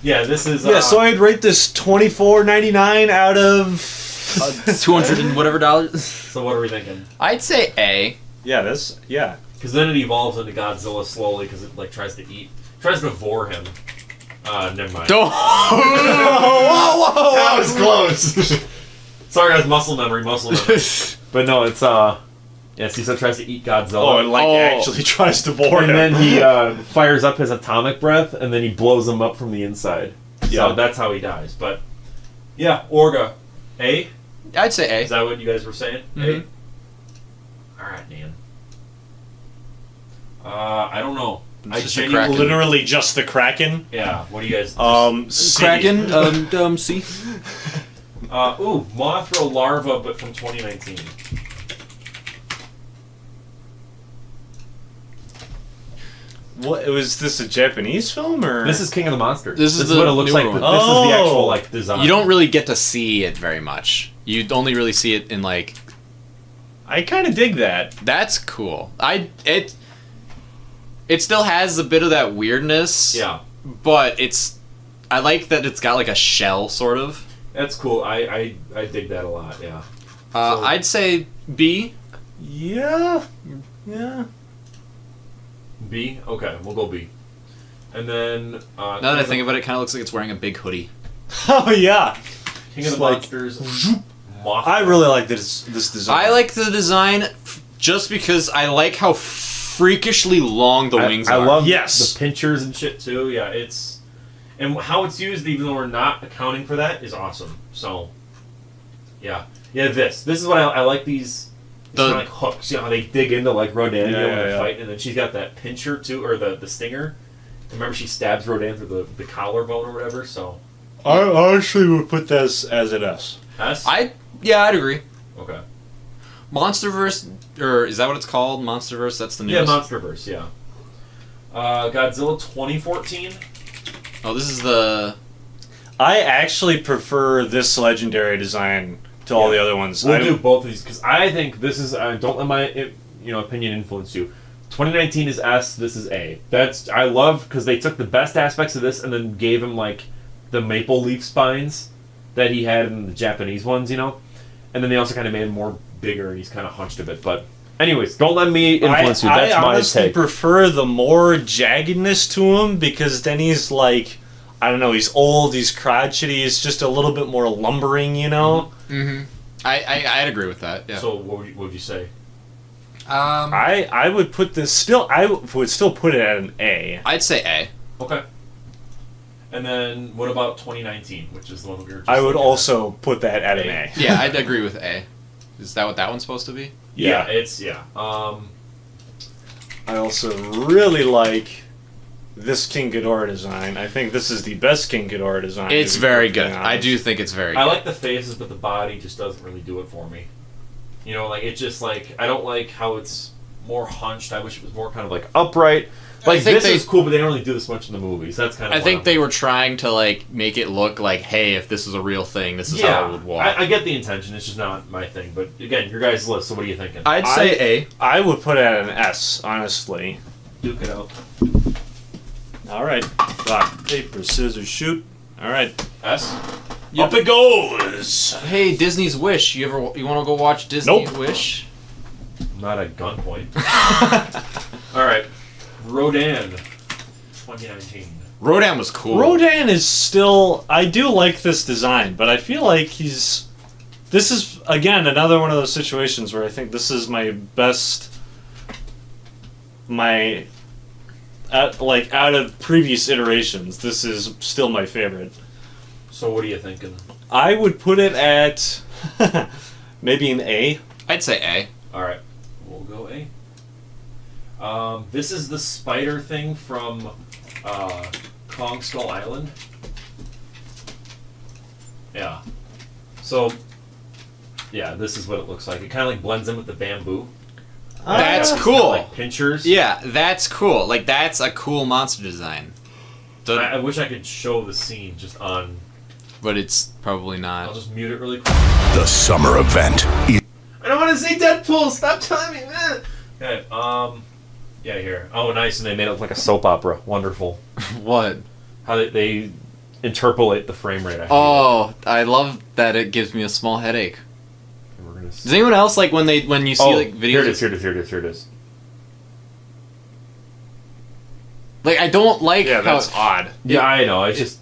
Yeah, this is... Yeah, so I'd rate this $24.99 out of... 200 and whatever dollars. So what are we thinking? I'd say A. Yeah, this... Yeah. Because then it evolves into Godzilla slowly, because it, like, tries to devour him. Never mind. Don't. Whoa! That was close. Sorry, guys. Muscle memory. But no, it's yes, he tries to eat Godzilla. Oh, and like actually tries to bore him. And then he fires up his atomic breath, and then he blows him up from the inside. Yeah. So that's how he dies. But yeah, Orga, A. I'd say Is that what you guys were saying? Mhm. A. All right, man. I don't know. It's just a Kraken. Literally just the Kraken. Yeah. What do you guys? City. Kraken. C. Mothra larva, but from 2019. What was this, a Japanese film or? This is King of the Monsters. This is what the it looks newer like. one. This is the actual like design. You don't really get to see it very much. You only really see it in like. I kind of dig that. That's cool. It still has a bit of that weirdness. Yeah. But I like that it's got like a shell sort of. That's cool. I dig that a lot. Yeah. I'd say B. Yeah. B. Okay, we'll go B. And then Now that I think about it, it kind of looks like it's wearing a big hoodie. Oh yeah. King of the like- Monsters. Mothra. I really like this design. I like the design just because I like how freakishly long the wings I are. love Yes. the pinchers and shit too. Yeah, and how it's used, even though we're not accounting for that, is awesome. So, yeah. This is what I like. These kind of like hooks. You know how they dig into like Rodan when they fight, and then she's got that pincher too, or the stinger. Remember, she stabs Rodan through the collarbone or whatever. So, I actually would put this as an S. S. I'd agree. Okay. Monsterverse, or is that what it's called? Monsterverse. That's the newest. Yeah, Monsterverse. Yeah. Godzilla 2014. Oh, this is the. I actually prefer this legendary design to all the other ones. We'll do both of these because I think this is. Don't let my opinion influence you. 2019 is S. This is A. I love because they took the best aspects of this and then gave him like the maple leaf spines that he had in the Japanese ones, and then they also kind of made him more bigger and he's kind of hunched a bit. But anyways, don't let me influence you. That's I my honestly take. prefer the more jaggedness to him because then he's like, I don't know, he's old, he's crotchety, he's just a little bit more lumbering, Mm-hmm. I'd agree with that. Yeah. So what would you say? I would put this still. I would still put it at an A. I'd say A. Okay. And then what about 2019, which is the one that we were just I would looking at? also put that at an A. Yeah, I'd agree with A. Is that what that one's supposed to be? Yeah, Yeah. it's I also really like this King Ghidorah design. I think this is the best King Ghidorah design. It's to be very perfectly good. honest. I do think it's very good. I like the faces, but the body just doesn't really do it for me. Like it's just like I don't like how it's more hunched. I wish it was more kind of like upright. Like think this is cool, but they don't really do this much in the movies. That's kind of. I think they were trying to like make it look like, hey, if this is a real thing, this is how it would walk. I get the intention. It's just not my thing. But again, your guys' list. So what are you thinking? I'd say A. I would put it at an S, honestly. Duke it out. All right. Rock, paper, scissors, shoot. All right. S. Up it goes. Hey, Disney's Wish. You want to go watch Disney's Nope. Wish? Not at gunpoint. All right. Rodan. 2019. Rodan was cool. Rodan is still. I do like this design, but I feel like he's. This is again another one of those situations where I think this is my best. Out of previous iterations, this is still my favorite. So what are you thinking? I would put it at maybe an A. I'd say A. All right, we'll go A. This is the spider thing from Kong Skull Island. Yeah. So, yeah, this is what it looks like. It kind of like blends in with the bamboo. That's It's cool. got, like pinchers. Yeah, that's cool. Like, that's a cool monster design. I wish I could show the scene just on. But it's probably I'll not. just mute it really quick. The summer event is I don't want to see Deadpool. Stop telling me that. Okay. Yeah. Here. Oh, nice. And they made it look like a soap opera. Wonderful. What? How they interpolate the frame rate. I hate Oh, I love that it gives me a small headache. it. We're gonna Does anyone else like when you see like videos? Here it is. Like, I don't like Yeah, how that's odd. Yeah, I know. I just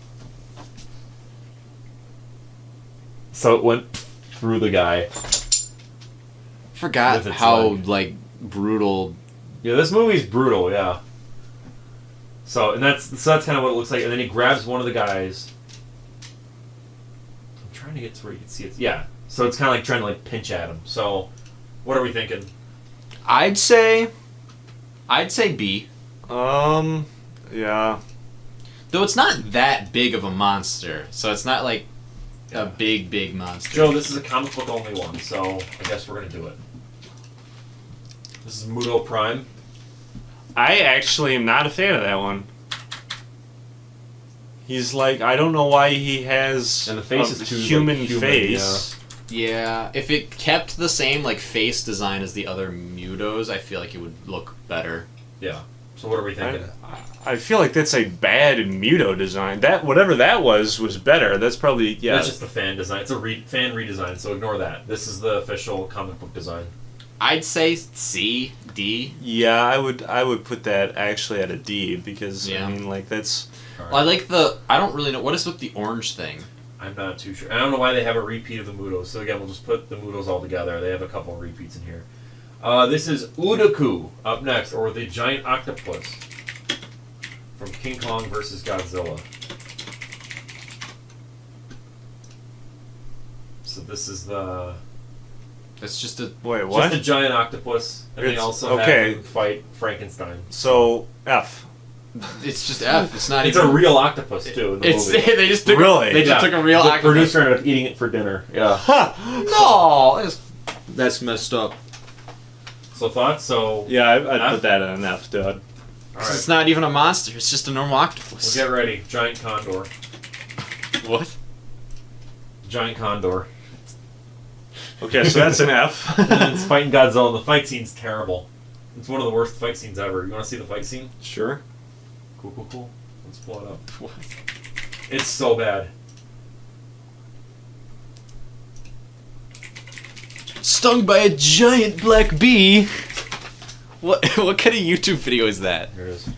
so it went through the guy. forgot with its how leg. like brutal. Yeah, this movie's brutal. Yeah. So that's kind of what it looks like, and then he grabs one of the guys. I'm trying to get to where you can see it. Yeah. So it's kind of like trying to like pinch at him. So, what are we thinking? I'd say I'd say B. Yeah. Though it's not that big of a monster, so it's not like a big monster. Joe, this is a comic book only one, so I guess we're gonna do it. This is Muto Prime. I actually am not a fan of that one. He's like, I don't know why he has And the face a is too, human like, human, face. Yeah, if it kept the same like face design as the other Mutos, I feel like it would look better. Yeah. So what are we thinking? I feel like that's a bad Muto design. That whatever that was better. That's probably That's just the fan design. It's a fan redesign, so ignore that. This is the official comic book design. I'd say C, D. Yeah, I would put that actually at a D because Yeah. I mean like that's. Well, I like I don't really know what is with the orange thing. I'm not too sure. I don't know why they have a repeat of the Mutos. So again, we'll just put the Mutos all together. They have a couple of repeats in here. This is Udaku up next, or the giant octopus from King Kong versus Godzilla. So this is the It's just a Wait, what? just a giant octopus, and they It's- also okay. have him fight Frankenstein. So F. It's just F. It's not It's even a real octopus too. In the It's movie. they just took Really? they just took a real the octopus. producer ended up eating it for dinner. Yeah. No, that's messed up. So thoughts? So Yeah, I'd F? put that at an F, dude. all It's right. not even a monster. It's just a normal octopus. Well, get ready. Giant condor. What? Giant condor. Okay, so that's an F. And it's fighting Godzilla, and the fight scene's terrible. It's one of the worst fight scenes ever. You want to see the fight scene? Sure. Cool. Let's pull it up. What? It's so bad. Stung by a giant black bee. What kind of YouTube video is that? Here it is.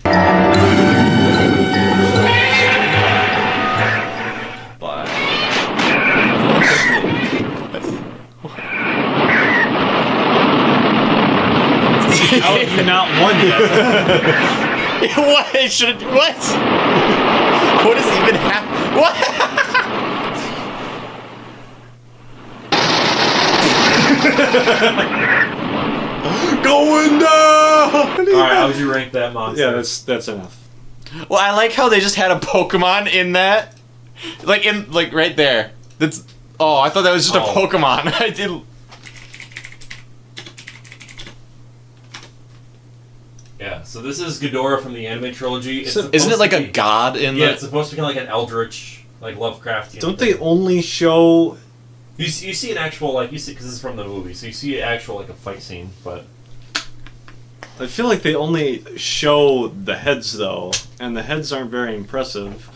How have you not won yet? What? It should. What? What does even happen? What? Going down! Alright, how would you rank that monster? Yeah, that's an F. Well, I like how they just had a Pokemon in that, like right there. That's. Oh, I thought that was just a Oh. Pokemon. I did. Yeah, so this is Ghidorah from the anime trilogy. It's Isn't it supposed like to a be- god in Yeah, the? it's supposed to be like an eldritch, like Lovecraftian. Don't thing. they only show? You see an actual, like, you see, because this is from the movie, so you see an actual, like, a fight scene, but... I feel like they only show the heads though, and the heads aren't very impressive.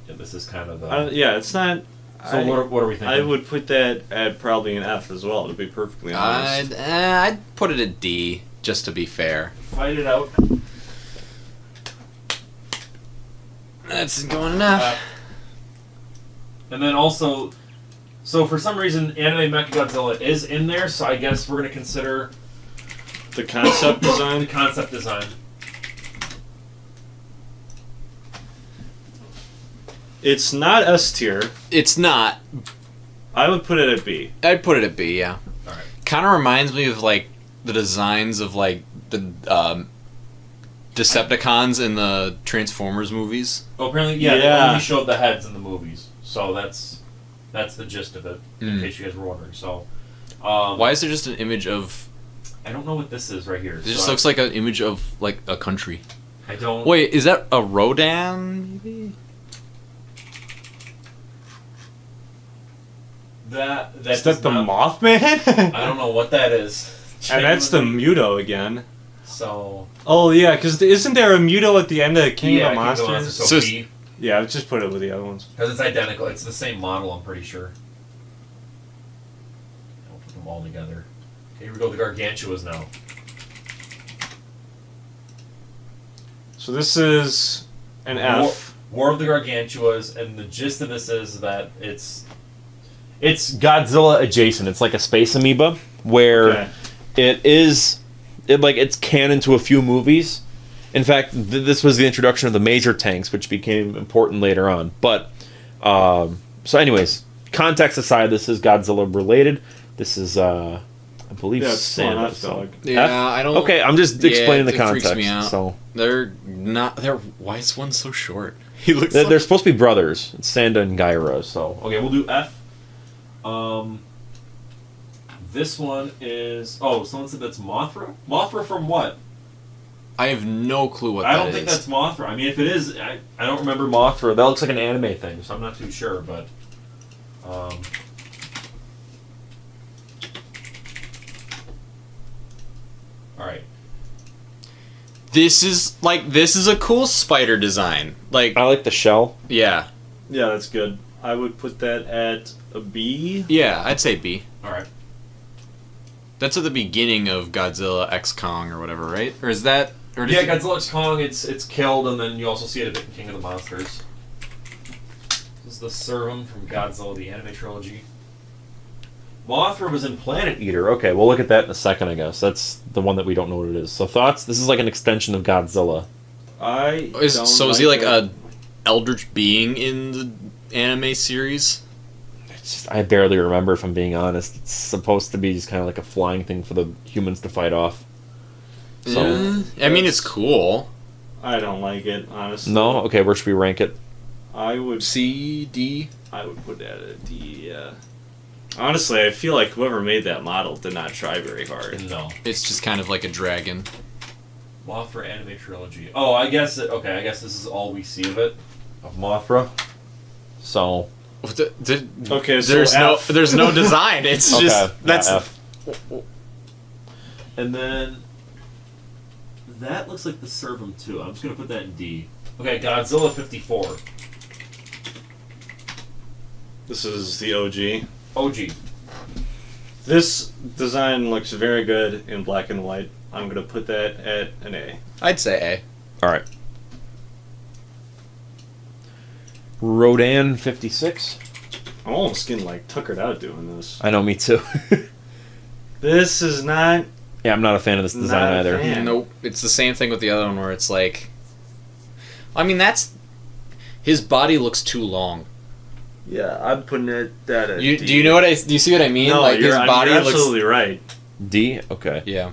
Yeah, this is kind of Yeah, it's not. So what are we thinking? I would put that at probably an F as well, to be perfectly honest. I'd put it at D just to be fair. Fight it out. That's going enough. And then also, so for some reason, anime Mecha Godzilla is in there, so I guess we're going to consider The concept the design. concept design. It's not S tier. It's not. I would put it at B. I'd put it at B. Yeah. Alright. Kind of reminds me of like the designs of like the Decepticons in the Transformers movies. Oh, apparently, yeah, they Yeah. only showed the heads in the movies, so that's the gist of it, in Mm. case you guys were wondering. So, Why is there just an image of? I don't know what this is right here. It just looks like an image of like a country. I don't... Wait, is that a Rodan? Maybe. That Is does that the not- Mothman? I don't know what that is. And that's the Muto again. So... Oh yeah, because isn't there a Muto at the end of King yeah, of King of the Monsters? Monsters, So so it's- B. Yeah, I'd just put it with the other ones. Because it's identical. It's the same model, I'm pretty sure. I'll put them all together. Okay, here we go, the Gargantuas now. So this is an F. War of the Gargantuas, and the gist of this is that it's Godzilla adjacent. It's like a space amoeba, where Okay. it's canon to a few movies. In fact, this was the introduction of the major tanks, which became important later on. But, so anyways, context aside, this is Godzilla related. This is I believe Yeah, it's still an Sand. F dog. Yeah, I don't. Okay, I'm just explaining the it freaks context. me out. So They're not. They're. Why is one so short? He looks. they're supposed to be brothers. It's Sanda and Gyra. So okay, we'll do F. This one is. Oh, someone said that's Mothra. Mothra from what? I have no clue what I that don't is. think that's Mothra. I mean, if it is, I don't remember Mothra. That looks like an anime thing, so I'm not too sure. But, all right. This is a cool spider design. Like, I like the shell. yeah, Yeah, that's good. I would put that at a B. yeah, I'd say B. All right. That's at the beginning of Godzilla X Kong or whatever, right? Or is that? Or does Yeah, it- Godzilla X Kong. It's killed, and then you also see it a bit in King of the Monsters. This is the serum from Godzilla, the anime trilogy. Mothra was in Planet Eater. Okay, we'll look at that in a second, I guess. That's the one that we don't know what it is. So thoughts? This is like an extension of Godzilla. Is he like a eldritch being in the anime series? It's just, I barely remember, if I'm being honest. It's supposed to be just kind of like a flying thing for the humans to fight off. So, I mean, it's cool. I don't like it, honestly. no? Okay, where should we rank it? I would C, D. I would put that at a D, yeah. Honestly, I feel like whoever made that model did not try very hard. No. It's just kind of like a dragon. Mothra anime trilogy. Oh, I guess I guess this is all we see of it, of Mothra. So Okay, so there's no design. It's okay, just yeah, that's F. And then that looks like the Servum too. I'm just gonna put that in D. Okay, Godzilla 54. This is the OG. OG. This design looks very good in black and white. I'm gonna put that at an A. I'd say All right. Rodan 56. I'm almost getting like tuckered out doing this. I know, me too. This is not. Yeah, I'm not a fan of this design Not a either. fan. A. Nope. It's the same thing with the other one where it's like. I mean, his body looks too long. Yeah, I'm putting that at Do D. you know do you see what I mean? No, like his body you're looks. absolutely right. D? Okay. Yeah.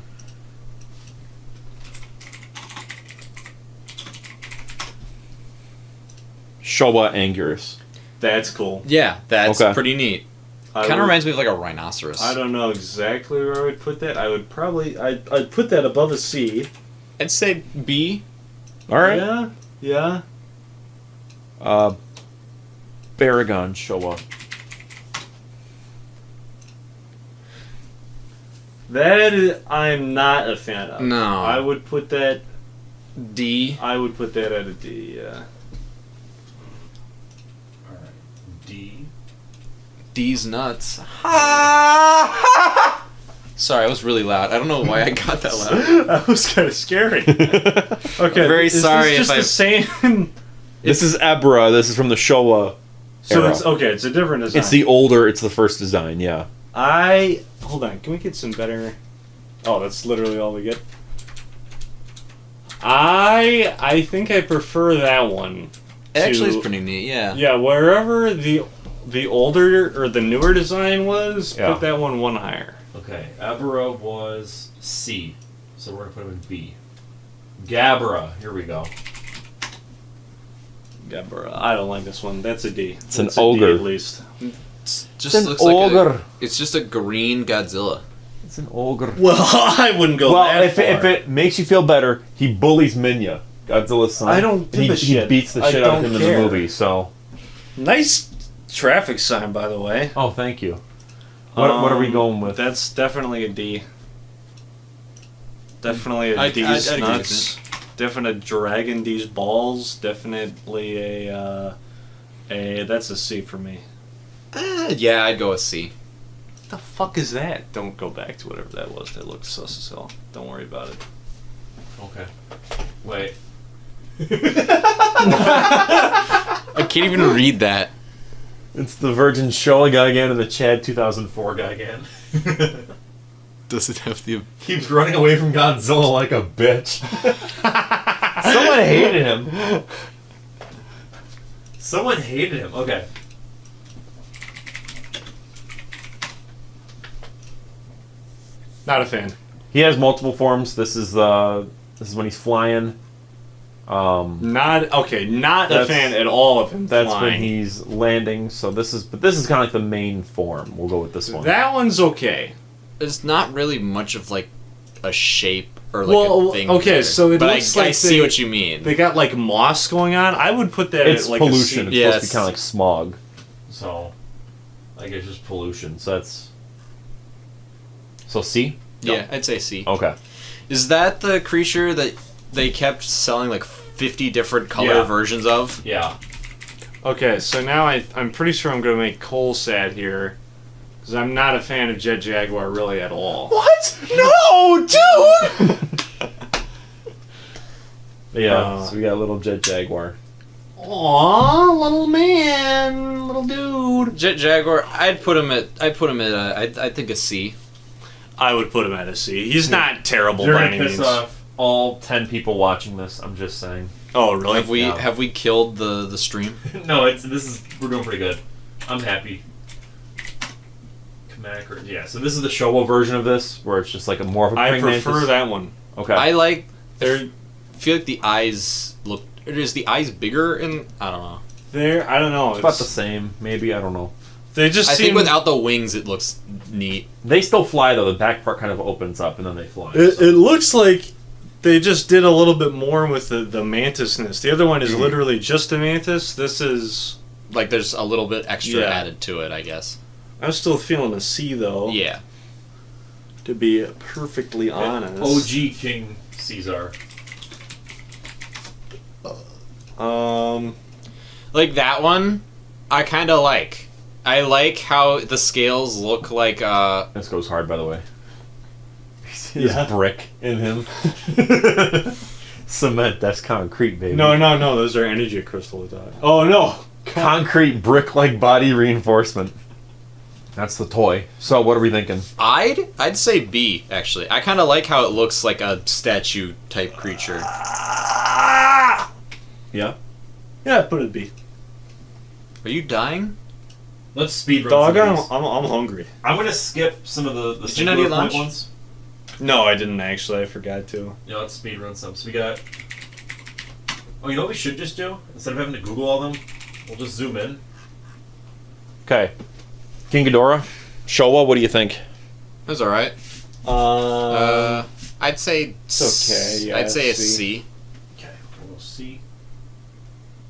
Showa Anguirus. That's cool. Yeah, that's Okay. pretty neat. Kind of reminds me of like a rhinoceros. I don't know exactly where I would put that. I would probably I'd put that above a C. I'd say B. All right. Yeah. Baragon Showa. I'm not a fan of. No. I would put that. D. I would put that at a D. Yeah. All right. D. D's nuts. Sorry, I was really loud. I don't know why I got that loud. That was kind of scary. Okay. I'm very is sorry this if just the same. This is Ebirah. This is from the Showa So era. it's okay. It's a different design. It's the older. It's the first design. Yeah. Hold on. Can we get some better? Oh, that's literally all we get. I think I prefer that one. It actually is to- pretty neat, yeah. Yeah, wherever the older or the newer design was, Yeah. put that one higher. Okay. Ebirah was C, so we're gonna put him in B. Gabra. Here we go. Geborah. I don't like this one. That's a D. It's an That's a D ogre. at least. Just an looks like ogre. it's just a green Godzilla. It's an ogre. Well, I wouldn't go Well, that if far. it makes you feel better, he bullies Minya, Godzilla's son. I don't give he, a shit. He beats the I shit out of don't him care. in the movie. So. Nice traffic sign, by the way. Oh, thank you. What are we going with? That's definitely a D. Definitely a I'd D's agree with nuts. Definite dragon D's balls. Definitely a that's a C for me. Yeah, I'd go with C. What the fuck is that? Don't go back to whatever that was. That looked sus as hell. Don't worry about it. Okay. Wait. I can't even read that. It's the Virgin Showa Gigan and the Chad 2004 Gigan. Does it have the... Keeps running away from Godzilla like a bitch. Someone hated him. Someone hated him. Okay. Not a fan. He has multiple forms. This is when he's flying. Not a That's- fan at all of him That's flying. when he's landing. So this is kind of like the main form. We'll go with this one. That one's okay. There's not really much of like a shape or like Well, a thing. okay, there. so it but looks I like see they- what you mean. They got like moss going on. I would put that It's at like pollution. a It's C. Yeah, supposed to be it's- kind of like smog. So, like it's just pollution. So that's. So C. Yeah, I'd say C. Okay. Is that the creature that they kept selling like 50 different color Yeah. versions of? Yeah. Okay, so now I'm pretty sure I'm going to make Cole sad here. Because I'm not a fan of Jet Jaguar really at all. What? No, dude. Yeah. So we got a little Jet Jaguar. Aw, little man, little dude. Jet Jaguar, I'd put him at I think a C. I would put him at a C. He's not terrible You're by gonna any piss means. off all 10 people watching this. I'm just saying. Oh, really? Have we killed the stream? No, we're doing pretty good. I'm happy. Kamakiras. Yeah. So this is the Showa version of this, where it's just like a more of a I praying prefer mantis. that one. Okay. I They're feel like the eyes look. Is the eyes bigger in? I don't know. I don't know. It's about the same, maybe. I don't know. They just I seem think without the wings, it looks neat. They still fly though. The back part kind of opens up and then they fly. It, so. it looks like they just did a little bit more with the mantisness. The other one is literally just a mantis. This is... Like there's a little bit extra Yeah. added to it, I guess. I'm still feeling a C, though. Yeah. To be perfectly honest. OG King Caesar. Like that one, I kind of like. I like how the scales look like. This goes hard, by the way. His Yeah. brick in him. Cement, that's concrete, baby. No, those are energy crystals. Oh, no! Concrete brick-like body reinforcement. That's the toy. So what are we thinking? I'd say B actually. I kind of like how it looks like a statue type creature. Yeah. Yeah, put it B. Are you dying? Let's speed run Dog, some of these. I'm hungry. I'm gonna skip some of the Did you not eat singular point lunch? ones. No, I didn't actually. I forgot to. Yeah, let's speed run some. So we got. Oh, you know what we should just do? Instead of having to Google all them, we'll just zoom in. Okay. King Ghidorah, Showa, what do you think? That's all right. I'd say It's okay, yeah, I'd say it's C. C. Okay, we'll see.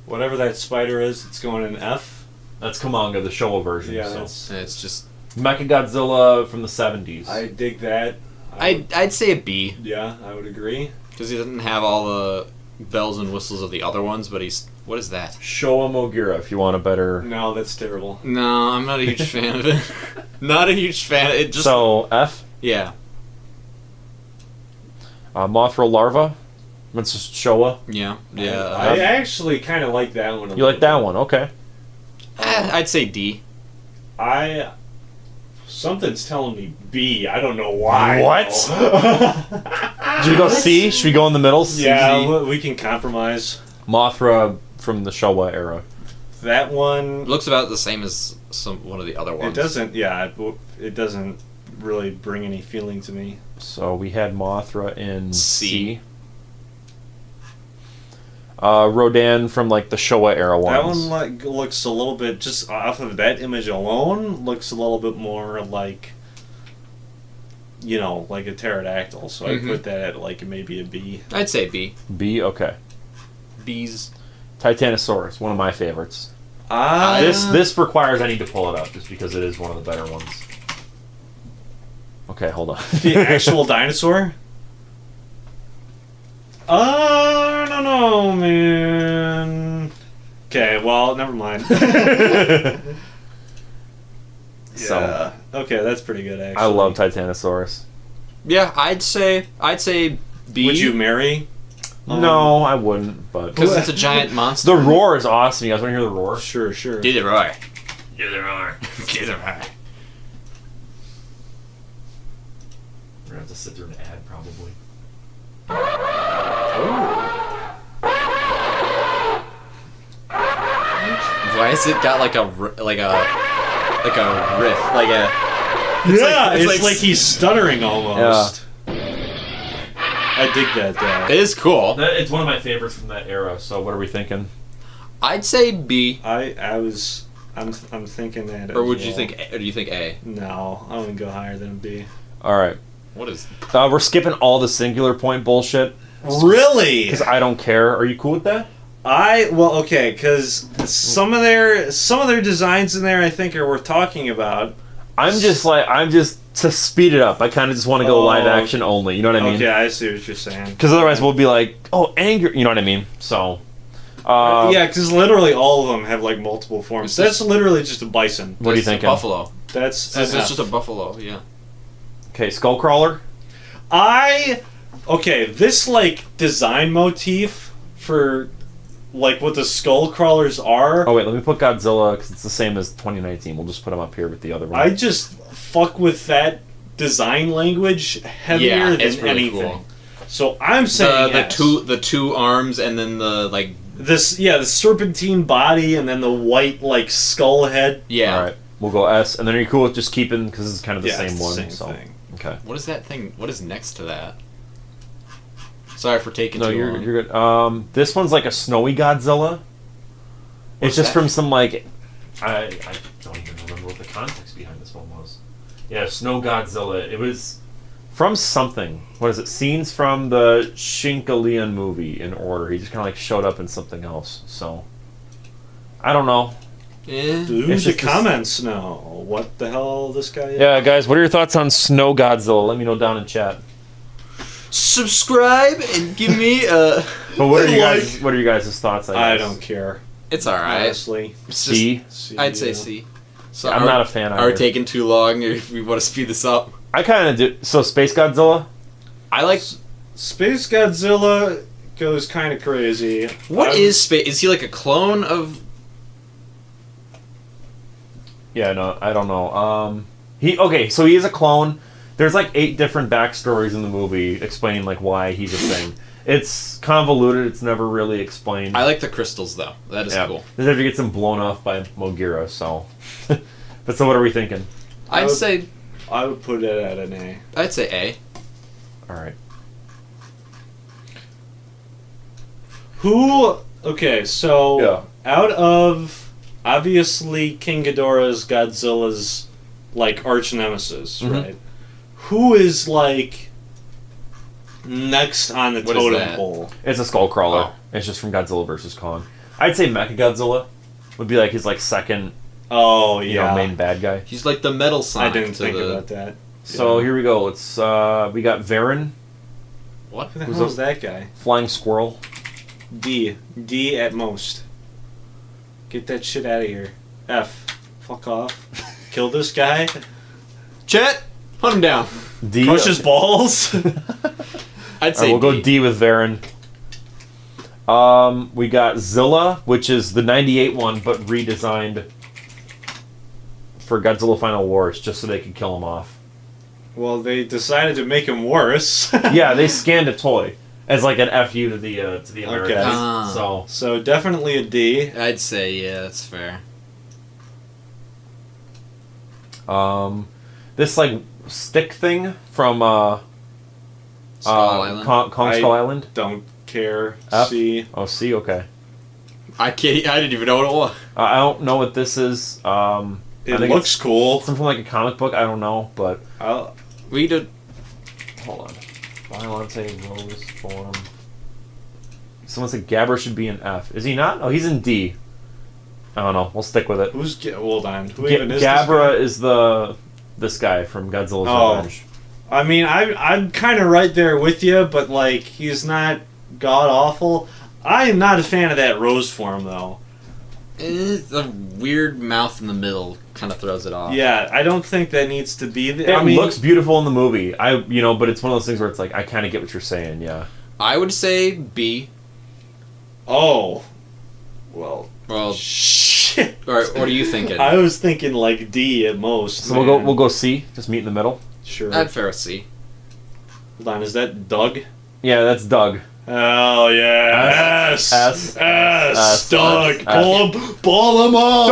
Whatever that spider is, it's going in F. That's Kumonga, the Showa version. Yeah, so. that's... And it's just Mecha Godzilla from the 70s. I dig that. I'd say a B Yeah, I would agree. because he doesn't have all the bells and whistles of the other ones, but he's what is that? Showa Mogira, if you want a better. No, that's terrible. No, I'm not a huge fan of it. Not a huge fan. It just So F, yeah. Mothra larva. That's just Showa. Yeah. I actually kind of like that one. You like that one? Okay. I'd say D. Something's telling me B. I don't know why. What? though. Should we go C? Should we go in the middle? C? Yeah, we can compromise. Mothra from the Showa era. That one. It looks about the same as one of the other ones. It doesn't. Yeah, it doesn't really bring any feeling to me. So we had Mothra in C. C. Rodan from like the Showa era ones. That one looks a little bit, just off of that image alone, looks a little bit more like, like a pterodactyl. So I put that at like maybe a B. I'd say B. B. Okay. B's. Titanosaurus, one of my favorites. This This requires I need to pull it up just because it is one of the better ones. Okay, hold on. the actual dinosaur. I don't know, man. Okay, well, never mind. So okay, that's pretty good. Actually, I love Titanosaurus. Yeah, I'd say B. Would you marry? No, I wouldn't. But Because it's a giant monster. the roar is awesome. You guys want to hear the roar? Sure. Do the roar. Yeah, there are. Do the roar. We're gonna have to sit through an ad probably. Why has it got like a riff, like a It's like he's stuttering almost. I dig that though. It is cool. It's one of my favorites from that era. So what are we thinking? I'd say B. I'm thinking that. Or would you think? Or do you think A? No, I wouldn't go higher than B. All right. What is? We're skipping all the singular point bullshit. Really? Because I don't care. Are you cool with that? Okay, because some of their designs in there I think are worth talking about. I'm just to speed it up. I kind of just want to go live action only. You know what I mean? Okay, I see what you're saying. Because otherwise we'll be like, oh, anger. You know what I mean? So. Yeah, because literally all of them have like multiple forms. That's literally just a bison. What do you think? Buffalo. That's just a buffalo. Yeah. Okay, Skullcrawler. This like design motif for like what the skull crawlers are. Oh wait, let me put Godzilla because it's the same as 2019. We'll just put them up here with the other one. I just fuck with that design language heavier than really anything. Cool. So I'm saying the two arms and then the like the serpentine body and then the white like skull head. Yeah. All right, we'll go S. And then are you cool with just keeping because it's kind of the same one? Same thing. Okay. What is that thing? What is next to that? Sorry for taking too long. No, you're good. This one's like a snowy Godzilla. It's just from some like I don't even remember what the context behind this one was. Yeah, Snow Godzilla. It was from something. What is it? Scenes from the Shin Godzilla movie in order. He just kind of like showed up in something else. So I don't know. Dude, the comments know what the hell this guy is. Yeah, guys, what are your thoughts on Snow Godzilla? Let me know down in chat. Subscribe and give me a. But what are you guys' thoughts? I don't care. It's all right. Honestly, C. I'd say C. So I'm not a fan. Are we taking too long, or if we want to speed this up? I kind of do. So Space Godzilla. I like Space Godzilla. Goes kind of crazy. What is space? Is he like a clone of? Yeah, no, I don't know. So he is a clone. There's like 8 different backstories in the movie explaining like why he's a thing. It's convoluted. It's never really explained. I like the crystals though. That is cool. This after gets him blown off by Mogira. So, but so what are we thinking? I'd say I would put it at an A. I'd say A. All right. Okay, so out of obviously King Ghidorah's Godzilla's like arch nemesis, right? Who is like next on the totem pole? It's a Skullcrawler. It's just from Godzilla vs. Kong. I'd say Mecha Godzilla would be like his like second. Main bad guy. He's like the metal Sonic. I didn't think about that. So here we go. Let's we got Varen. What? Who the hell is that guy? Flying Squirrel. D at most. Get that shit out of here. F. Fuck off. Kill this guy. Chet, hunt him down. D. Crush his balls. I'd say we'll go D with Varen. We got Zilla, which is the 98 one, but redesigned for Godzilla Final Wars, just so they could kill him off. Well, they decided to make him worse. Yeah, they scanned a toy as like an FU to the Americans. Okay. So definitely a D. I'd say that's fair. This like stick thing from Skull Island. Kong Skull Island. Don't care. F? C. Oh, C. Okay. I didn't even know what it was. I don't know what this is. It looks cool. Something from like a comic book. I don't know, but we did. Hold on. Biollante rose form. Someone said Gabber should be an F. Is he not? Oh, he's in D. I don't know. We'll stick with it. Hold on. Who even is Gabra is this guy from Godzilla's Revenge. I mean, I'm kind of right there with you, but like he's not god awful. I am not a fan of that rose form though. It's a weird mouth in the middle kind of throws it off. Yeah, I don't think that needs to be there. It looks beautiful in the movie. But it's one of those things where it's like I kind of get what you're saying. Yeah. I would say B. Oh. Well. Shit. All right. What are you thinking? I was thinking like D at most. So we'll go C. Just meet in the middle. Sure. I'd fair C. Hold on. Is that Doug? Yeah, that's Doug. Hell yeah. S. Doug. Pull him up.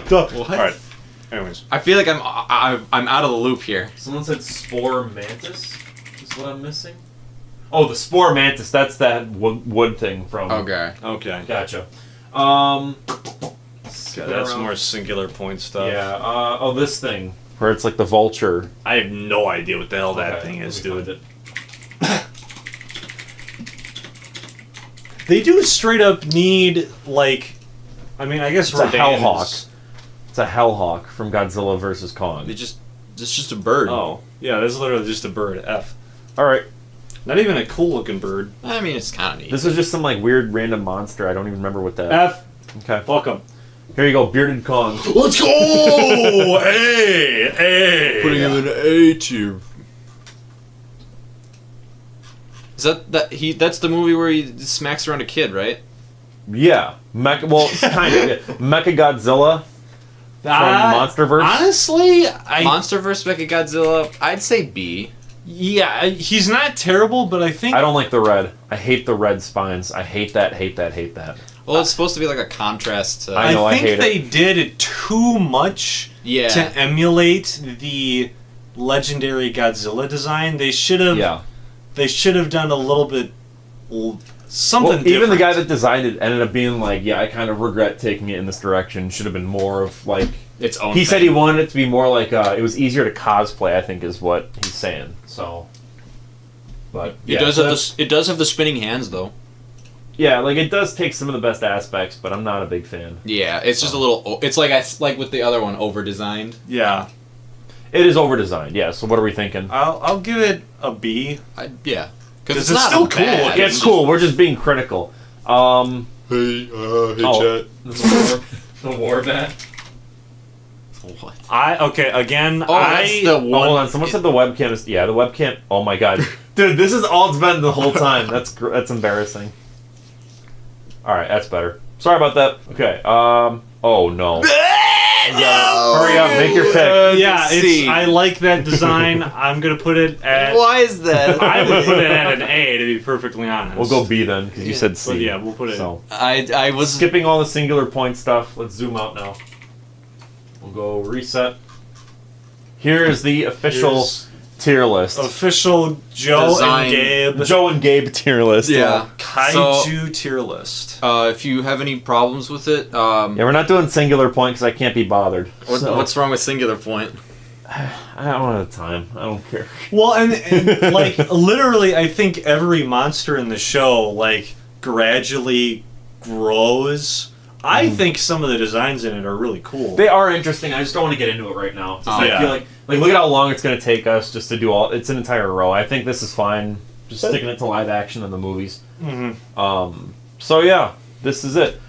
Doug. Alright. Anyways. I feel like I'm out of the loop here. Someone said Spore Mantis is what I'm missing. Oh, the Spore Mantis. That's that wood thing from... Okay. Okay. Gotcha. That's more singular point stuff. Yeah. This thing. Where it's like the vulture. I have no idea what the hell that thing is, dude. They do straight up need, like... I mean, I guess It's a Rodan Hellhawk. is- It's a Hellhawk from Godzilla vs. Kong. It's just a bird. Oh. Yeah, that's literally just a bird. F. Alright. Not even a cool looking bird. I mean, it's kind of neat. This was just some like weird random monster. I don't even remember what that... F. Okay. Fuck 'em. Here you go, Bearded Kong. Let's go! Hey! Putting him in A tier. Is that's the movie where he smacks around a kid, right? Yeah. Kind of. Mecha Godzilla from Monsterverse. Honestly, Monsterverse Mecha Godzilla, I'd say B. Yeah, he's not terrible, but I think... I don't like the red. I hate the red spines. I hate that. Well, it's supposed to be like a contrast to... I know, I think hate they it. did it too much Yeah. to emulate the legendary Godzilla design. They should have done a little bit something different. Even the guy that designed it ended up being like, yeah, I kind of regret taking it in this direction. Should have been more of like... its own He thing. said he wanted it to be more like, it was easier to cosplay, I think is what he's saying. So... But, It does have the spinning hands, though. Yeah, like it does take some of the best aspects, but I'm not a big fan. Yeah, it's just a little... It's like with the other one, over-designed. Yeah. It is over-designed, yeah. So what are we thinking? I'll give it a B. Yeah. Because it's still cool. bad. Yeah, it's cool. We're just being critical. Hey, chat. The war bat. What? Again, that's the one... Hold on. Someone said the webcam is... Yeah, the webcam... Oh my god. Dude, this is all it's been the whole time. That's embarrassing. Alright, that's better. Sorry about that. Okay, Oh, no. Hurry up, make your pick. Yeah, C. I like that design. I'm going to put it at... Why is that? I would put it at an A, to be perfectly honest. We'll go B then, because you said C. But yeah, we'll put it... So, I was... skipping all the singular point stuff. Let's zoom out now. We'll go reset. Here is the official tier list. Official Joe Design. and Gabe. Joe and Gabe tier list. Yeah. Kaiju tier list. If you have any problems with it, Yeah, we're not doing singular point because I can't be bothered. what's wrong with singular point? I don't have time. I don't care. Well, and like, literally, I think every monster in the show, like, gradually grows. I think some of the designs in it are really cool. They are interesting. I just don't want to get into it right now. I feel like look at how long it's going to take us just to do all. It's an entire row. I think this is fine. Just sticking it to live action in the movies. Mm-hmm. So yeah, this is it.